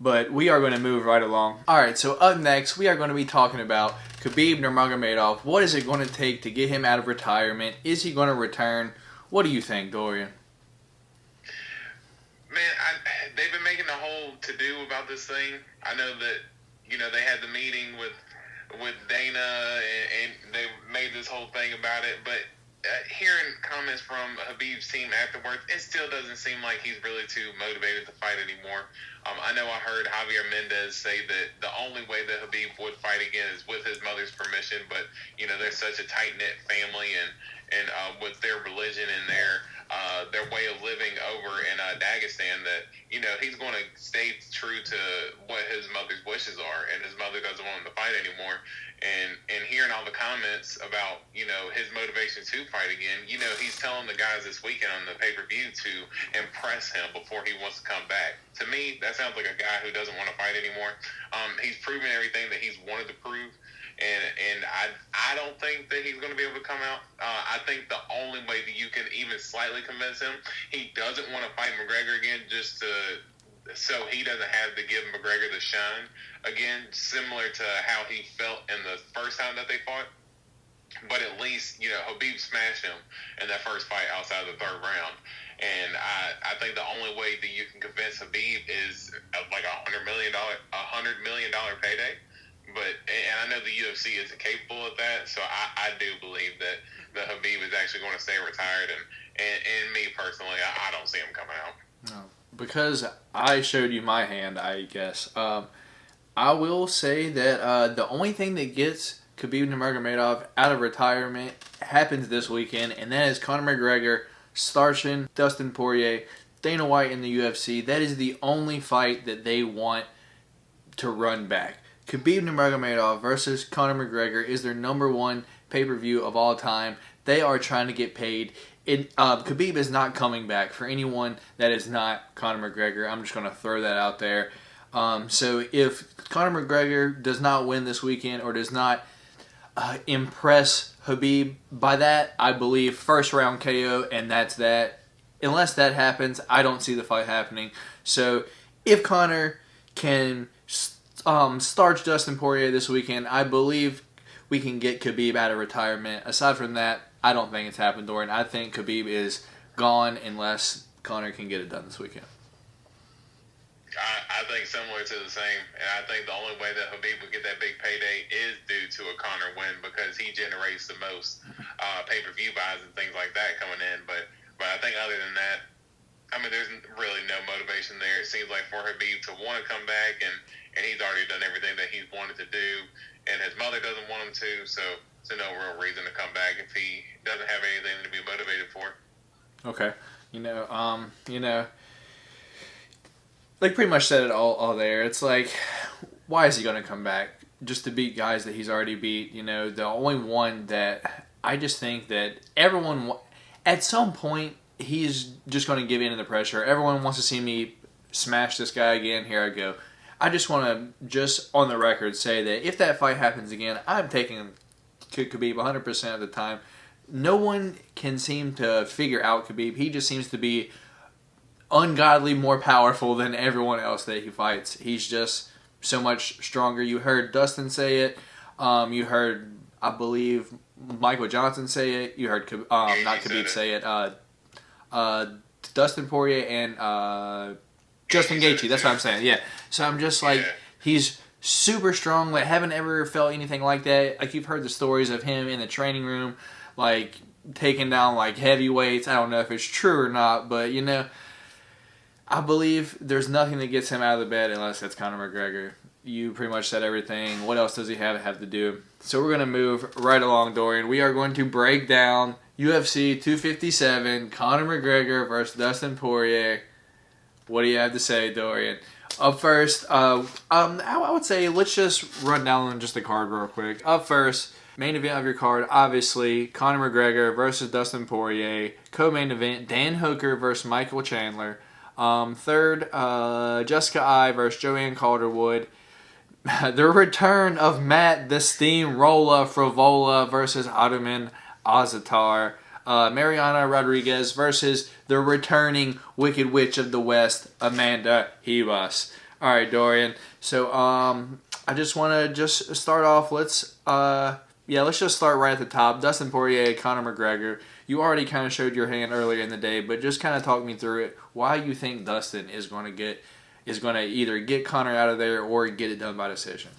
But we are going to move right along. All right, so up next, we are going to be talking about Khabib Nurmagomedov. What is it going to take to get him out of retirement? Is he going to return? What do you think, Dorian? Man, they've been making a whole to-do about this thing. I know that, they had the meeting with Dana, and they made this whole thing about it. But hearing comments from Khabib's team afterwards, it still doesn't seem like he's really too motivated to fight anymore. I know I heard Javier Mendez say that the only way that Khabib would fight again is with his mother's permission. But, they're such a tight-knit family, and with their religion and their way of living over in Dagestan, that he's going to stay true to what his mother's wishes are, and his mother doesn't want him to fight anymore. And hearing all the comments about his motivation to fight again, he's telling the guys this weekend on the pay-per-view to impress him before he wants to come back. To me, that sounds like a guy who doesn't want to fight anymore. He's proven everything that he's wanted to prove. And I don't think that he's going to be able to come out. I think the only way that you can even slightly convince him, he doesn't want to fight McGregor again, so he doesn't have to give McGregor the shine again, similar to how he felt in the first time that they fought. But at least, Khabib smashed him in that first fight outside the third round. And I think the only way that you can convince Khabib is like $100 million payday. And I know the UFC isn't capable of that, so I do believe that Khabib is actually going to stay retired. And me personally, I don't see him coming out. No, because I showed you my hand, I guess. I will say that the only thing that gets Khabib Nurmagomedov out of retirement happens this weekend, and that is Conor McGregor starching Dustin Porier, Dana White in the UFC. That is the only fight that they want to run back. Khabib Nurmagomedov versus Conor McGregor is their number one pay-per-view of all time. They are trying to get paid. Khabib is not coming back. For anyone that is not Conor McGregor, I'm just going to throw that out there. So if Conor McGregor does not win this weekend or does not impress Khabib, by that I believe first round KO, and that's that. Unless that happens, I don't see the fight happening. So if Conor can starch Dustin Poirier this weekend, I believe we can get Khabib out of retirement. Aside from that, I don't think it's happened, Dorian. I think Khabib is gone unless Conor can get it done this weekend. I think similar to the same, and I think the only way that Khabib would get that big payday is due to a Conor win because he generates the most pay-per-view buys and things like that coming in. But I think other than that, I mean, there's really no motivation there. It seems like for Khabib to want to come back, and he's already done everything that he's wanted to do, and his mother doesn't want him to, so no real reason to come back if he doesn't have anything to be motivated for. Okay. They pretty much said it all there. It's like, why is he going to come back? Just to beat guys that he's already beat. The only one that I just think that everyone, at some point, he's just going to give in to the pressure. Everyone wants to see me smash this guy again. Here I go. I just want to, just on the record, say that if that fight happens again, I'm taking Khabib 100% of the time. No one can seem to figure out Khabib. He just seems to be ungodly more powerful than everyone else that he fights. He's just so much stronger. You heard Dustin say it. You heard, I believe, Michael Johnson say it. You heard not Khabib say it. Dustin Poirier and Justin Gaethje. That's what I'm saying. Yeah. So I'm just like, he's super strong. Like, haven't ever felt anything like that. Like, you've heard the stories of him in the training room, like taking down like heavyweights. I don't know if it's true or not, but I believe there's nothing that gets him out of the bed unless it's Conor McGregor. You pretty much said everything. What else does he have to do? So we're going to move right along, Dorian. We are going to break down UFC 257, Conor McGregor versus Dustin Poirier. What do you have to say, Dorian? Up first, I would say let's just run down just the card real quick. Up first, main event of your card, obviously, Conor McGregor versus Dustin Poirier. Co-main event, Dan Hooker versus Michael Chandler. Third, Jessica Ai versus Joanne Calderwood. The return of Matt the Steamroller Frivola versus Ottoman Azatar. Mariana Rodriguez versus the returning Wicked Witch of the West, Amanda Ribas. All right, Dorian. So I just want to start off. Let's just start right at the top. Dustin Poirier, Conor McGregor. You already kind of showed your hand earlier in the day, but just kind of talk me through it. Why you think Dustin is going to either get Conor out of there or get it done by decision?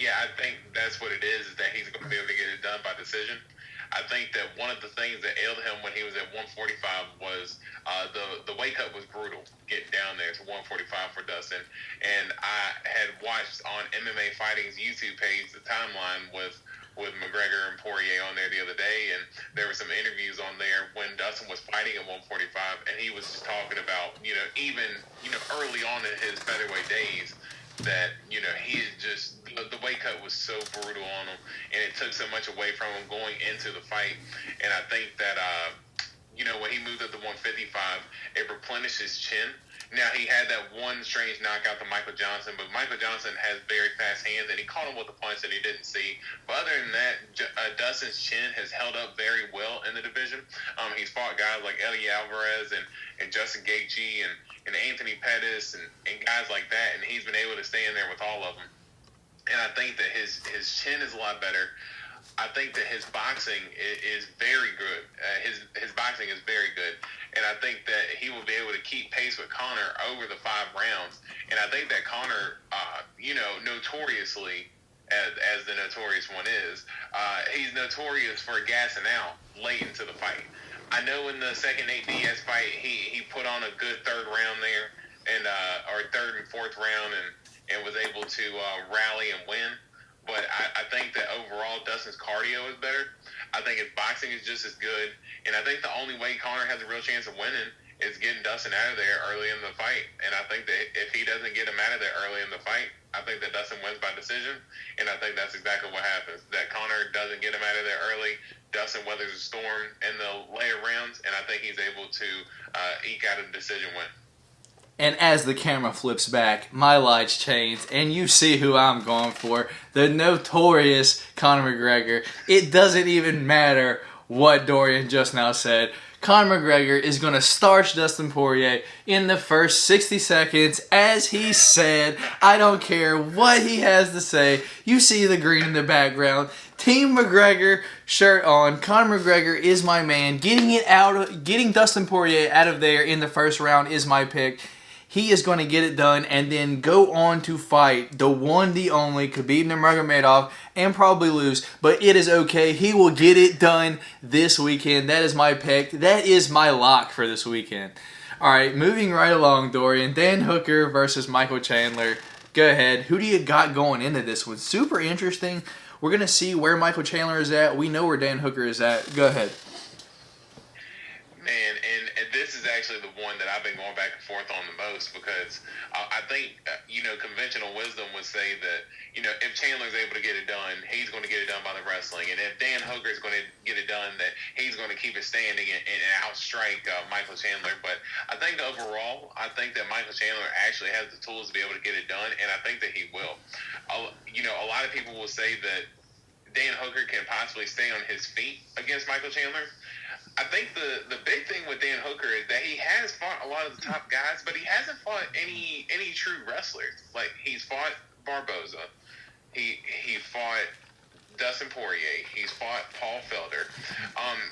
I think that's what it is that he's going to be able to get it done by decision. I think that one of the things that ailed him when he was at 145 was the weight cut was brutal getting down there to 145 for Dustin. And I had watched on MMA Fighting's YouTube page the timeline with McGregor and Porier on there the other day, and there were some interviews on there when Dustin was fighting at 145, and he was just talking about, even early on in his featherweight days, that he is just the weight cut was so brutal on him, and it took so much away from him going into the fight. And I think that when he moved up to 155, it replenished his chin. Now, he had that one strange knockout to Michael Johnson, but Michael Johnson has very fast hands, and he caught him with a punch that he didn't see. But other than that, Dustin's chin has held up very well in the division. He's fought guys like Eddie Alvarez and Justin Gaethje and Anthony Pettis and guys like that, and he's been able to stay in there with all of them. And I think that his chin is a lot better. I think that his boxing is very good. His boxing is very good. And I think that he will be able to keep pace with Conor over the 5 rounds. And I think that Conor, notoriously, as the notorious one is, he's notorious for gassing out late into the fight. I know in the second 8DS fight, he put on a good 3rd round there, or 3rd and 4th round, and was able to rally and win. But I think that overall, Dustin's cardio is better. I think his boxing is just as good. And I think the only way Conor has a real chance of winning is getting Dustin out of there early in the fight. And I think that if he doesn't get him out of there early in the fight, I think that Dustin wins by decision. And I think that's exactly what happens. That Conor doesn't get him out of there early. Dustin weathers the storm in the later rounds, and I think he's able to eke out a decision win. And as the camera flips back, my lights change, and you see who I'm going for. The notorious Conor McGregor. It doesn't even matter what Dorian just now said. Conor McGregor is going to starch Dustin Porier in the first 60 seconds. As he said, I don't care what he has to say. You see the green in the background. Team McGregor shirt on. Conor McGregor is my man. Getting Dustin Porier out of there in the first round is my pick. He is going to get it done and then go on to fight the one, the only Khabib Nurmagomedov and probably lose. But it is okay. He will get it done this weekend. That is my pick. That is my lock for this weekend. All right, moving right along, Dorian. Dan Hooker versus Michael Chandler. Go ahead. Who do you got going into this one? Super interesting. We're going to see where Michael Chandler is at. We know where Dan Hooker is at. Go ahead. Man, and this is actually the one that I've been going back and forth on the most because I think, conventional wisdom would say that, if Chandler's able to get it done, he's going to get it done by the wrestling. And if Dan Hooker is going to get it done, that he's going to keep it standing and outstrike Michael Chandler. But I think overall, I think that Michael Chandler actually has the tools to be able to get it done, and I think that he will. A lot of people will say that Dan Hooker can possibly stay on his feet against Michael Chandler. I think the big thing with Dan Hooker is that he has fought a lot of the top guys, but he hasn't fought any true wrestlers. Like, he's fought Barboza. He fought Dustin Poirier. He's fought Paul Felder.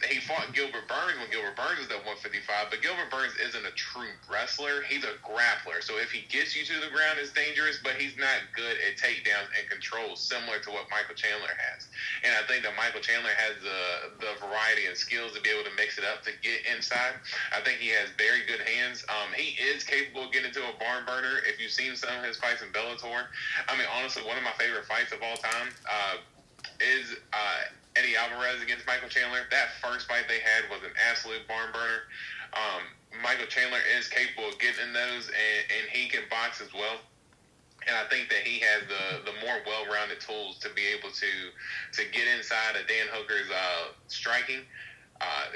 He fought Gilbert Burns when Gilbert Burns was at 155, but Gilbert Burns isn't a true wrestler. He's a grappler. So if he gets you to the ground, it's dangerous, but he's not good at takedowns and controls, similar to what Michael Chandler has. And I think that Michael Chandler has the variety and skills to be able to mix it up to get inside. I think he has very good hands. He is capable of getting into a barn burner. If you've seen some of his fights in Bellator, I mean, honestly, one of my favorite fights of all time is Eddie Alvarez against Michael Chandler. That first fight they had was an absolute barn burner. Michael Chandler is capable of getting in those, and he can box as well. And I think that he has the more well-rounded tools to be able to get inside of Dan Hooker's striking.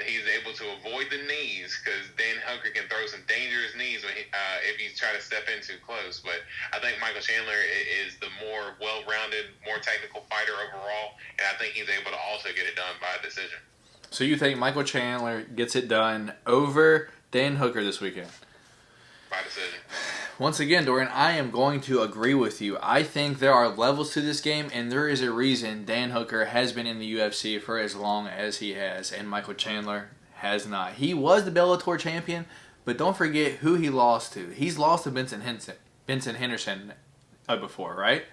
He's able to avoid the knees because Dan Hooker can throw some dangerous knees if you try to step in too close. But I think Michael Chandler is the more well-rounded, more technical fighter overall, and I think he's able to also get it done by decision. So you think Michael Chandler gets it done over Dan Hooker this weekend? By decision. Once again, Dorian, I am going to agree with you. I think there are levels to this game, and there is a reason Dan Hooker has been in the UFC for as long as he has, and Michael Chandler has not. He was the Bellator champion, but don't forget who he lost to. He's lost to Benson Henderson before, right?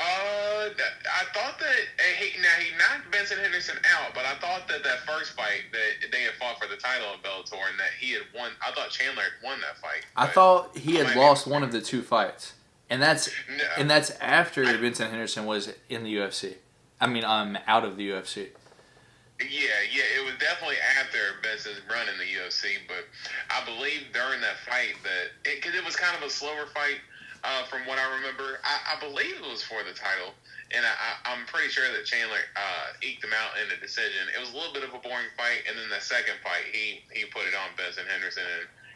I thought that he knocked Benson Henderson out, but I thought that first fight that they had fought for the title of Bellator and that he had won. I thought Chandler had won that fight. I thought he had lost one of the two fights, and that's after Benson Henderson was in the UFC. I mean, out of the UFC. Yeah, it was definitely after Benson's run in the UFC, but I believe during that fight because it was kind of a slower fight. From what I remember, I believe it was for the title, and I'm pretty sure that Chandler eked him out in a decision. It was a little bit of a boring fight, and then the second fight, he put it on Benson Henderson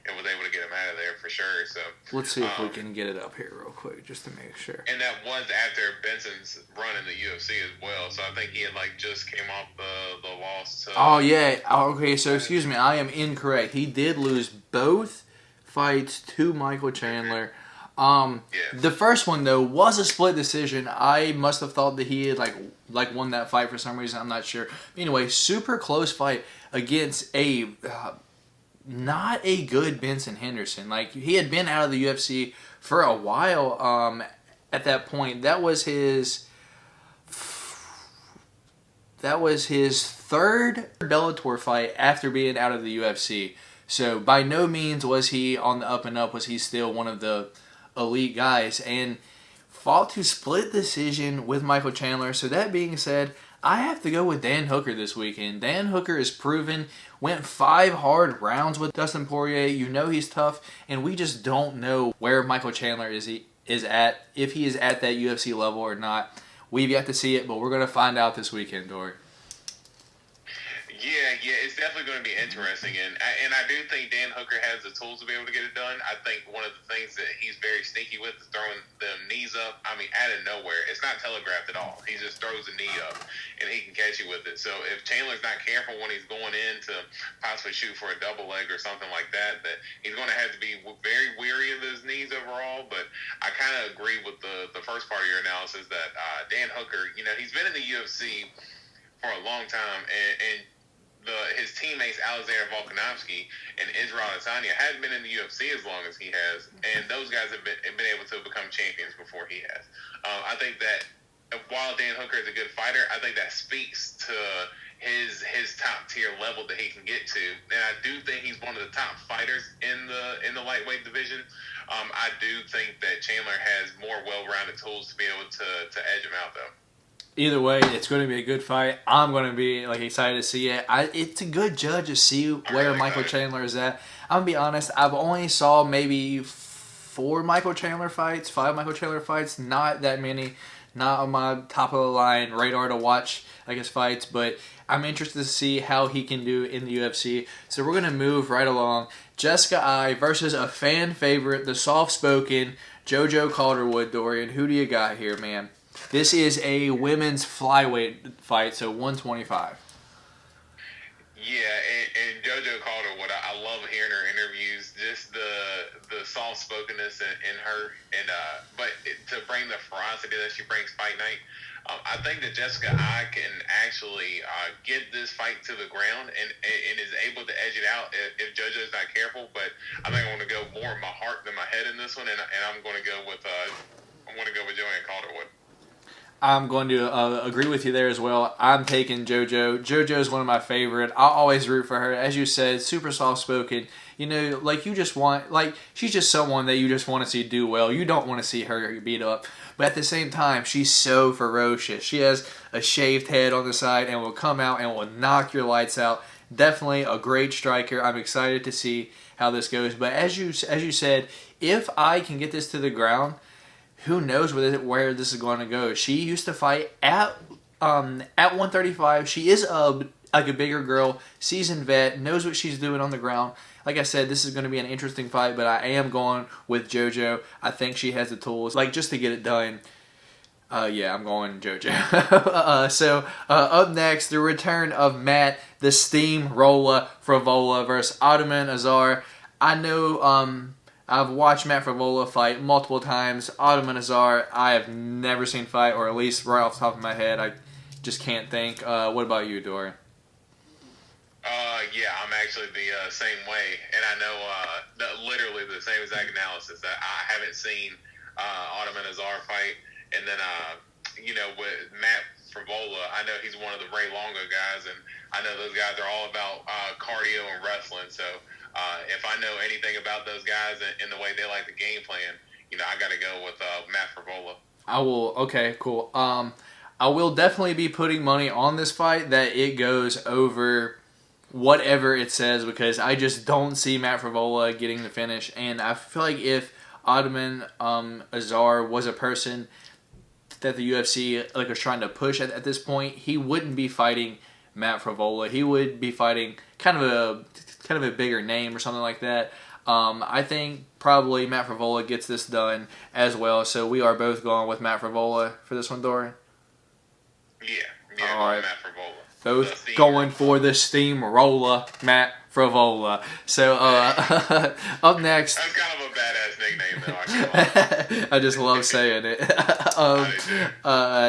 and was able to get him out of there for sure. So let's see if we can get it up here real quick just to make sure. And that was after Benson's run in the UFC as well. So I think he had just came off the loss. Oh yeah. Okay. So excuse me, I am incorrect. He did lose both fights to Michael Chandler. The first one though was a split decision. I must have thought that he had like won that fight for some reason. I'm not sure. Anyway, super close fight against a not a good Benson Henderson. Like, he had been out of the UFC for a while. At that point, that was his third Bellator fight after being out of the UFC. So by no means was he on the up and up. Was he still one of the elite guys, and fought to split decision with Michael Chandler. So that being said, I have to go with Dan Hooker this weekend. Dan Hooker is proven, went 5 hard rounds with Dustin Poirier. You know he's tough, and we just don't know where Michael Chandler is at, if he is at that UFC level or not. We've yet to see it, but we're going to find out this weekend, Dory. Yeah, it's definitely going to be interesting, and I do think Dan Hooker has the tools to be able to get it done. I think one of the things that he's very sneaky with is throwing the knees up. I mean, out of nowhere. It's not telegraphed at all. He just throws the knee up, and he can catch you with it. So if Chandler's not careful when he's going in to possibly shoot for a double leg or something like that, that he's going to have to be very weary of those knees overall. But I kind of agree with the first part of your analysis that Dan Hooker, he's been in the UFC for a long time, and his teammates Alexander Volkanovski and Israel Adesanya hadn't been in the UFC as long as he has, and those guys have been able to become champions before he has. I think that while Dan Hooker is a good fighter, I think that speaks to his top tier level that he can get to, and I do think he's one of the top fighters in the lightweight division. I do think that Chandler has more well-rounded tools to be able to edge him out, though. Either way, it's going to be a good fight. I'm going to be excited to see it. It's a good judge to see where Michael Chandler is at. I'm going to be honest, I've only saw maybe 5 Michael Chandler fights, not that many, not on my top of the line radar to watch his fights, but I'm interested to see how he can do in the UFC. So we're going to move right along. Jessica Eye versus a fan favorite, the soft-spoken JoJo Calderwood. Dorian, who do you got here, man? This is a women's flyweight fight, so 125. Yeah, and JoJo Calderwood, I love hearing her interviews. Just the soft spokenness in her, and to bring the ferocity that she brings fight night. I think that Jessica Eye can actually get this fight to the ground and is able to edge it out if JoJo's not careful. But I think I'm going to go more in my heart than my head in this one, and I'm going to go with Joanne Calderwood. I'm going to agree with you there as well. I'm taking JoJo. JoJo is one of my favorite. I always root for her. As you said, super soft-spoken. You just want, she's just someone that you just want to see do well. You don't want to see her beat up. But at the same time, she's so ferocious. She has a shaved head on the side and will come out and will knock your lights out. Definitely a great striker. I'm excited to see how this goes. But as you said, if I can get this to the ground, who knows where this is going to go. She used to fight at 135. She is a bigger girl, seasoned vet, knows what she's doing on the ground. Like I said, this is going to be an interesting fight, but I am going with JoJo. I think she has the tools, just to get it done. Yeah, I'm going JoJo. So up next, the return of Matt, the Steamroller Frevola versus Ottoman Azar. I know I've watched Matt Frevola fight multiple times. Ottoman Azar, I have never seen fight, or at least right off the top of my head, I just can't think. What about you, Dorian? Yeah, I'm actually the same way, and I know literally the same exact analysis. I haven't seen Ottoman Azar fight, and then with Matt Frevola, I know he's one of the Ray Longo guys, and I know those guys are all about cardio and wrestling. So if I know anything about those guys and the way they like the game plan, I got to go with Matt Frevola. I will. Okay, cool. I will definitely be putting money on this fight that it goes over whatever it says, because I just don't see Matt Frevola getting the finish, and I feel like if Ottoman Azar was a person that the UFC was trying to push at this point, he wouldn't be fighting Matt Frevola. He would be fighting kind of a bigger name or something like that. I think probably Matt Frevola gets this done as well, so we are both going with Matt Frevola for this one, Dorian. Yeah, all right. Matt Frevola. Both going for the Steamroller, Matt Frevola. So, up next... That's kind of a badass nickname, though. I can't I just love saying it.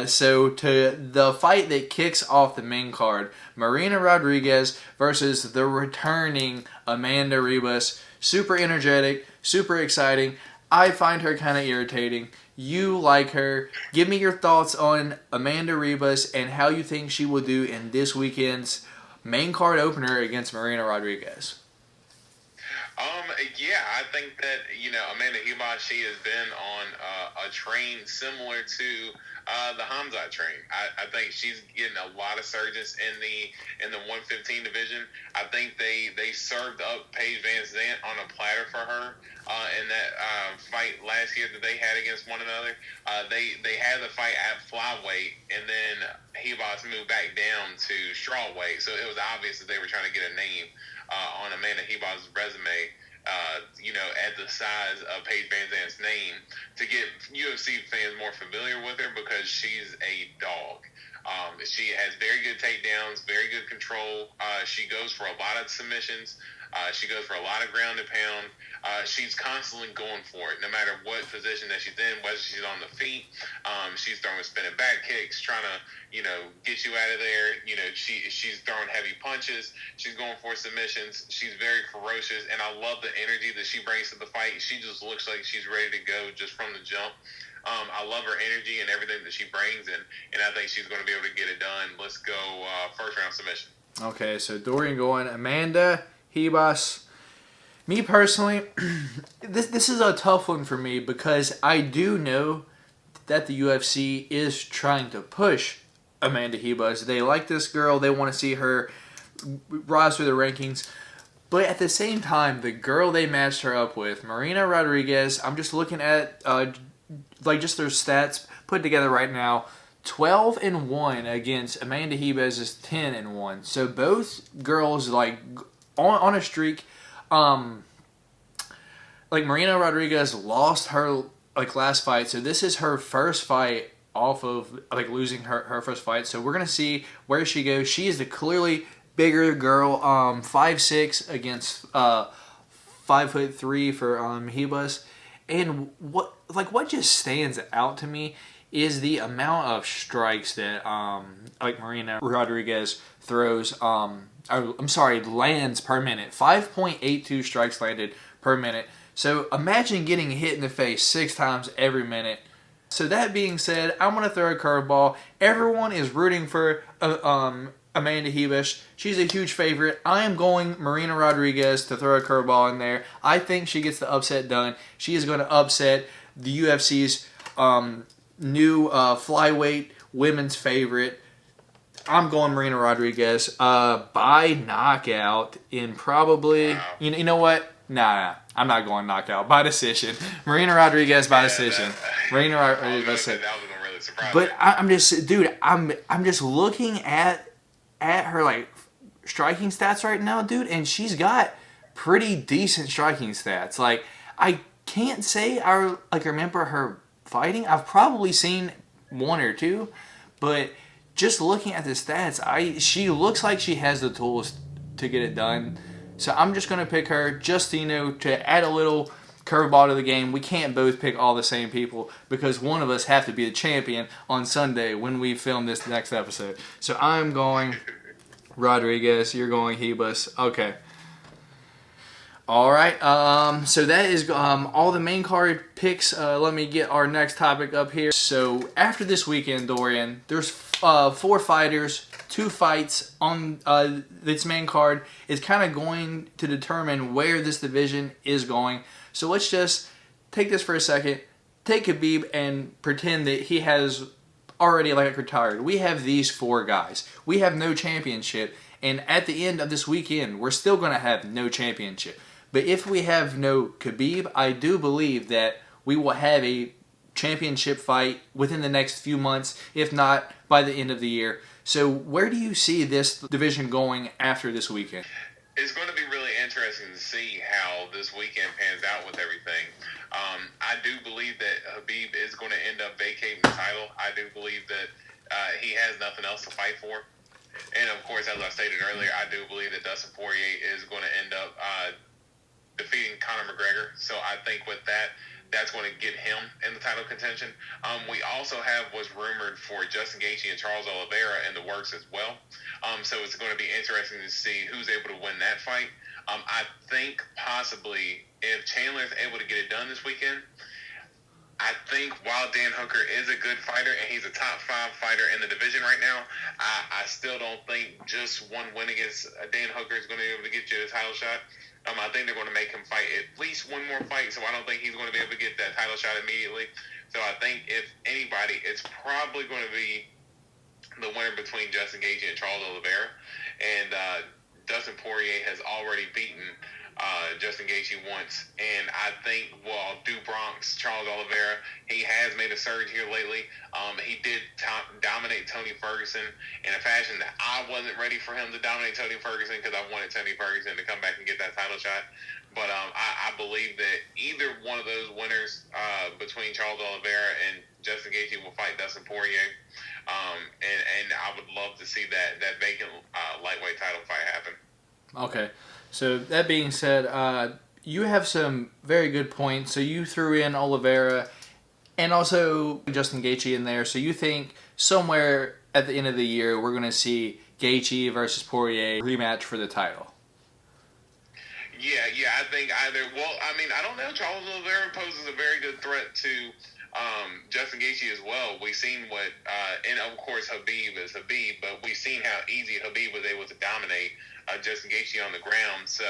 So, to the fight that kicks off the main card, Marina Rodriguez versus the returning Amanda Ribas. Super energetic, super exciting. I find her kind of irritating. You like her. Give me your thoughts on Amanda Ribas and how you think she will do in this weekend's main card opener against Marina Rodriguez. Yeah, I think that, Amanda Ribas, she has been on a train similar to the Hamzat train. I think she's getting a lot of surges in the 115 division. I think they served up Paige Van Zandt on a platter for her in that fight last year that they had against one another. They had the fight at flyweight, and then Hebos moved back down to strawweight, so it was obvious that they were trying to get a name on Amanda Hebos' resume. At the size of Paige Van Zandt's name, to get UFC fans more familiar with her, because she's a dog. She has very good takedowns, very good control. She goes for a lot of submissions. She goes for a lot of ground and pound. She's constantly going for it, no matter what position that she's in, whether she's on the feet. She's throwing spinning back kicks, trying to, get you out of there. She's throwing heavy punches. She's going for submissions. She's very ferocious, and I love the energy that she brings to the fight. She just looks like she's ready to go just from the jump. I love her energy and everything that she brings, and I think she's going to be able to get it done. Let's go first round submission. Okay, so Dorian going Amanda Hebos. Me personally, this is a tough one for me, because I do know that the UFC is trying to push Amanda Hebos. They like this girl. They want to see her rise through the rankings. But at the same time, the girl they matched her up with, Marina Rodriguez, I'm just looking at just their stats put together right now. 12-1 against Amanda Hebos is 10-1. So both girls on a streak. Marina Rodriguez lost her last fight, so this is her first fight off of losing her first fight. So we're gonna see where she goes. She is the clearly bigger girl, 5'6" against 5'3" for Hebos. And what just stands out to me is the amount of strikes that Marina Rodriguez throws. Lands per minute. 5.82 strikes landed per minute. So imagine getting hit in the face 6 times every minute. So that being said, I'm going to throw a curveball. Everyone is rooting for Amanda Hebos. She's a huge favorite. I am going Marina Rodriguez to throw a curveball in there. I think she gets the upset done. She is going to upset the UFC's new flyweight women's favorite. I'm going Marina Rodriguez by knockout in probably... You know what? Nah, I'm not going knockout. By decision. Marina Rodriguez by decision. Marina Rodriguez by decision. That was really surprising. But I'm just looking at her striking stats right now, dude, and she's got pretty decent striking stats. I can't say I remember her fighting. I've probably seen one or two, but just looking at the stats, she looks like she has the tools to get it done. So I'm just going to pick her just to add a little curveball to the game. We can't both pick all the same people, because one of us have to be the champion on Sunday when we film this next episode. So I'm going Rodriguez. You're going Hebos. Okay. All right. So that is all the main card picks. Let me get our next topic up here. So after this weekend, Dorian, there's 4 fighters. 2 fights on this main card is kind of going to determine where this division is going. So let's just take this for a second. Take Khabib and pretend that he has already retired. We have these 4 guys. We have no championship. And at the end of this weekend, we're still going to have no championship. But if we have no Khabib, I do believe that we will have a championship fight within the next few months, if not by the end of the year. So where do you see this division going after this weekend? It's going to be really interesting to see how this weekend pans out with everything. I do believe that Khabib is going to end up vacating the title. I do believe that he has nothing else to fight for. And, of course, as I stated earlier, I do believe that Dustin Porier is going to end up defeating Conor McGregor. So I think with that, that's going to get him in the title contention. We also have what's rumored for Justin Gaethje and Charles Oliveira in the works as well. So it's going to be interesting to see who's able to win that fight. I think possibly if Chandler is able to get it done this weekend, I think while Dan Hooker is a good fighter and he's a top 5 fighter in the division right now, I still don't think just one win against Dan Hooker is going to be able to get you the title shot. I think they're going to make him fight at least one more fight, so I don't think he's going to be able to get that title shot immediately. So I think if anybody, it's probably going to be the winner between Justin Gaethje and Charles Oliveira. And Dustin Poirier has already beaten Justin Gaethje once, and I think, well, Bronx, Charles Oliveira, he has made a surge here lately. He did dominate Tony Ferguson in a fashion that I wasn't ready for him to dominate Tony Ferguson, because I wanted Tony Ferguson to come back and get that title shot. But I believe that either one of those winners between Charles Oliveira and Justin Gaethje will fight Dustin Poirier. And I would love to see that vacant lightweight title fight happen. Okay. So that being said, you have some very good points. So you threw in Oliveira and also Justin Gaethje in there. So you think somewhere at the end of the year we're going to see Gaethje versus Poirier rematch for the title? Yeah, I think either. Well, I mean, I don't know. Charles Oliveira poses a very good threat to Justin Gaethje as well. We've seen what, and of course Khabib is Khabib, but we've seen how easy Khabib was able to dominate Justin Gaethje on the ground. So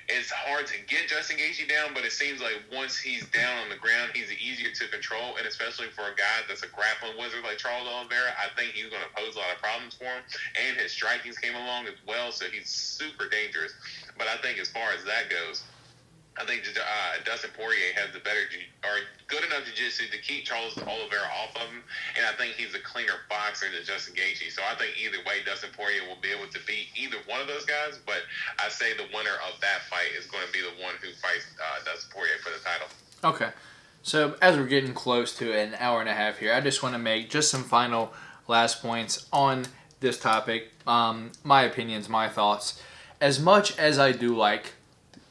it's hard to get Justin Gaethje down, but it seems like once he's down on the ground, he's easier to control, and especially for a guy that's a grappling wizard like Charles Oliveira, I think he's going to pose a lot of problems for him, and his strikings came along as well, so he's super dangerous. But I think as far as that goes, I think Dustin Poirier has the better or good enough jiu-jitsu to keep Charles Oliveira off of him, and I think he's a cleaner boxer than Justin Gaethje. So I think either way, Dustin Poirier will be able to beat either one of those guys, but I say the winner of that fight is going to be the one who fights Dustin Poirier for the title. Okay. So as we're getting close to an hour and a half here, I just want to make just some final last points on this topic. My opinions, my thoughts. As much as I do like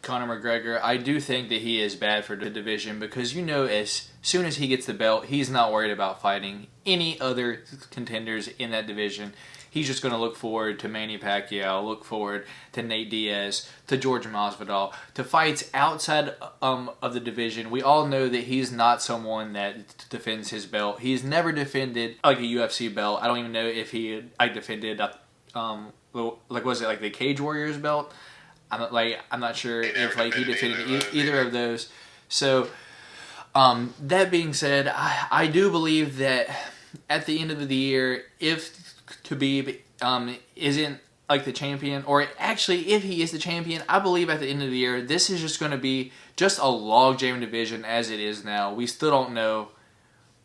Conor McGregor, I do think that he is bad for the division, because as soon as he gets the belt, he's not worried about fighting any other contenders in that division. He's just going to look forward to Manny Pacquiao, look forward to Nate Diaz, to George Masvidal, to fights outside of the division. We all know that he's not someone that defends his belt. He's never defended like a UFC belt. I don't even know if he defended was it like the Cage Warriors belt? I'm not sure if he defended either of those. So that being said, I do believe that at the end of the year, if Khabib isn't like the champion, or actually if he is the champion, I believe at the end of the year this is just going to be just a logjam division as it is now. We still don't know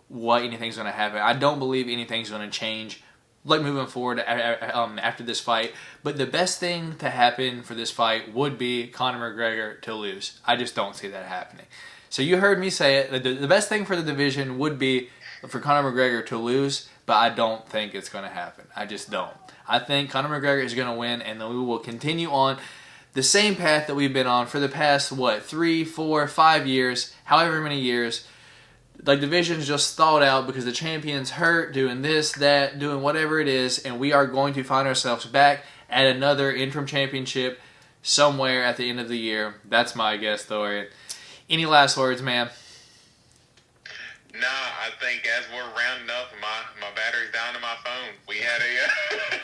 what anything's going to happen. I don't believe anything's going to change moving forward after this fight. But the best thing to happen for this fight would be Conor McGregor to lose. I just don't see that happening. So you heard me say it. The best thing for the division would be for Conor McGregor to lose, but I don't think it's going to happen. I just don't. I think Conor McGregor is going to win, and then we will continue on the same path that we've been on for the past, 3, 4, 5 years, however many years. Like, division's just stalled out because the champion's hurt, doing this, that, doing whatever it is, and we are going to find ourselves back at another interim championship somewhere at the end of the year. That's my guess, though. Any last words, man? Nah, I think as we're rounding up, my battery's down to my phone. We had a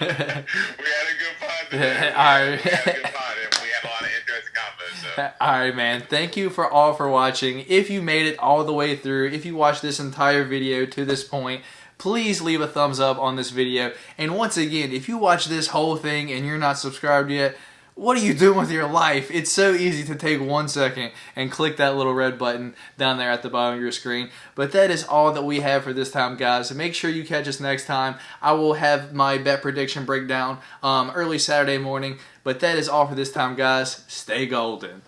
good pod today. All right. We had a good pod, and we had a lot of interesting combos. So. All right, man. Thank you for watching. If you made it all the way through, if you watched this entire video to this point, please leave a thumbs up on this video. And once again, if you watch this whole thing and you're not subscribed yet, what are you doing with your life? It's so easy to take 1 second and click that little red button down there at the bottom of your screen. But that is all that we have for this time, guys. So make sure you catch us next time. I will have my bet prediction breakdown early Saturday morning. But that is all for this time, guys. Stay golden.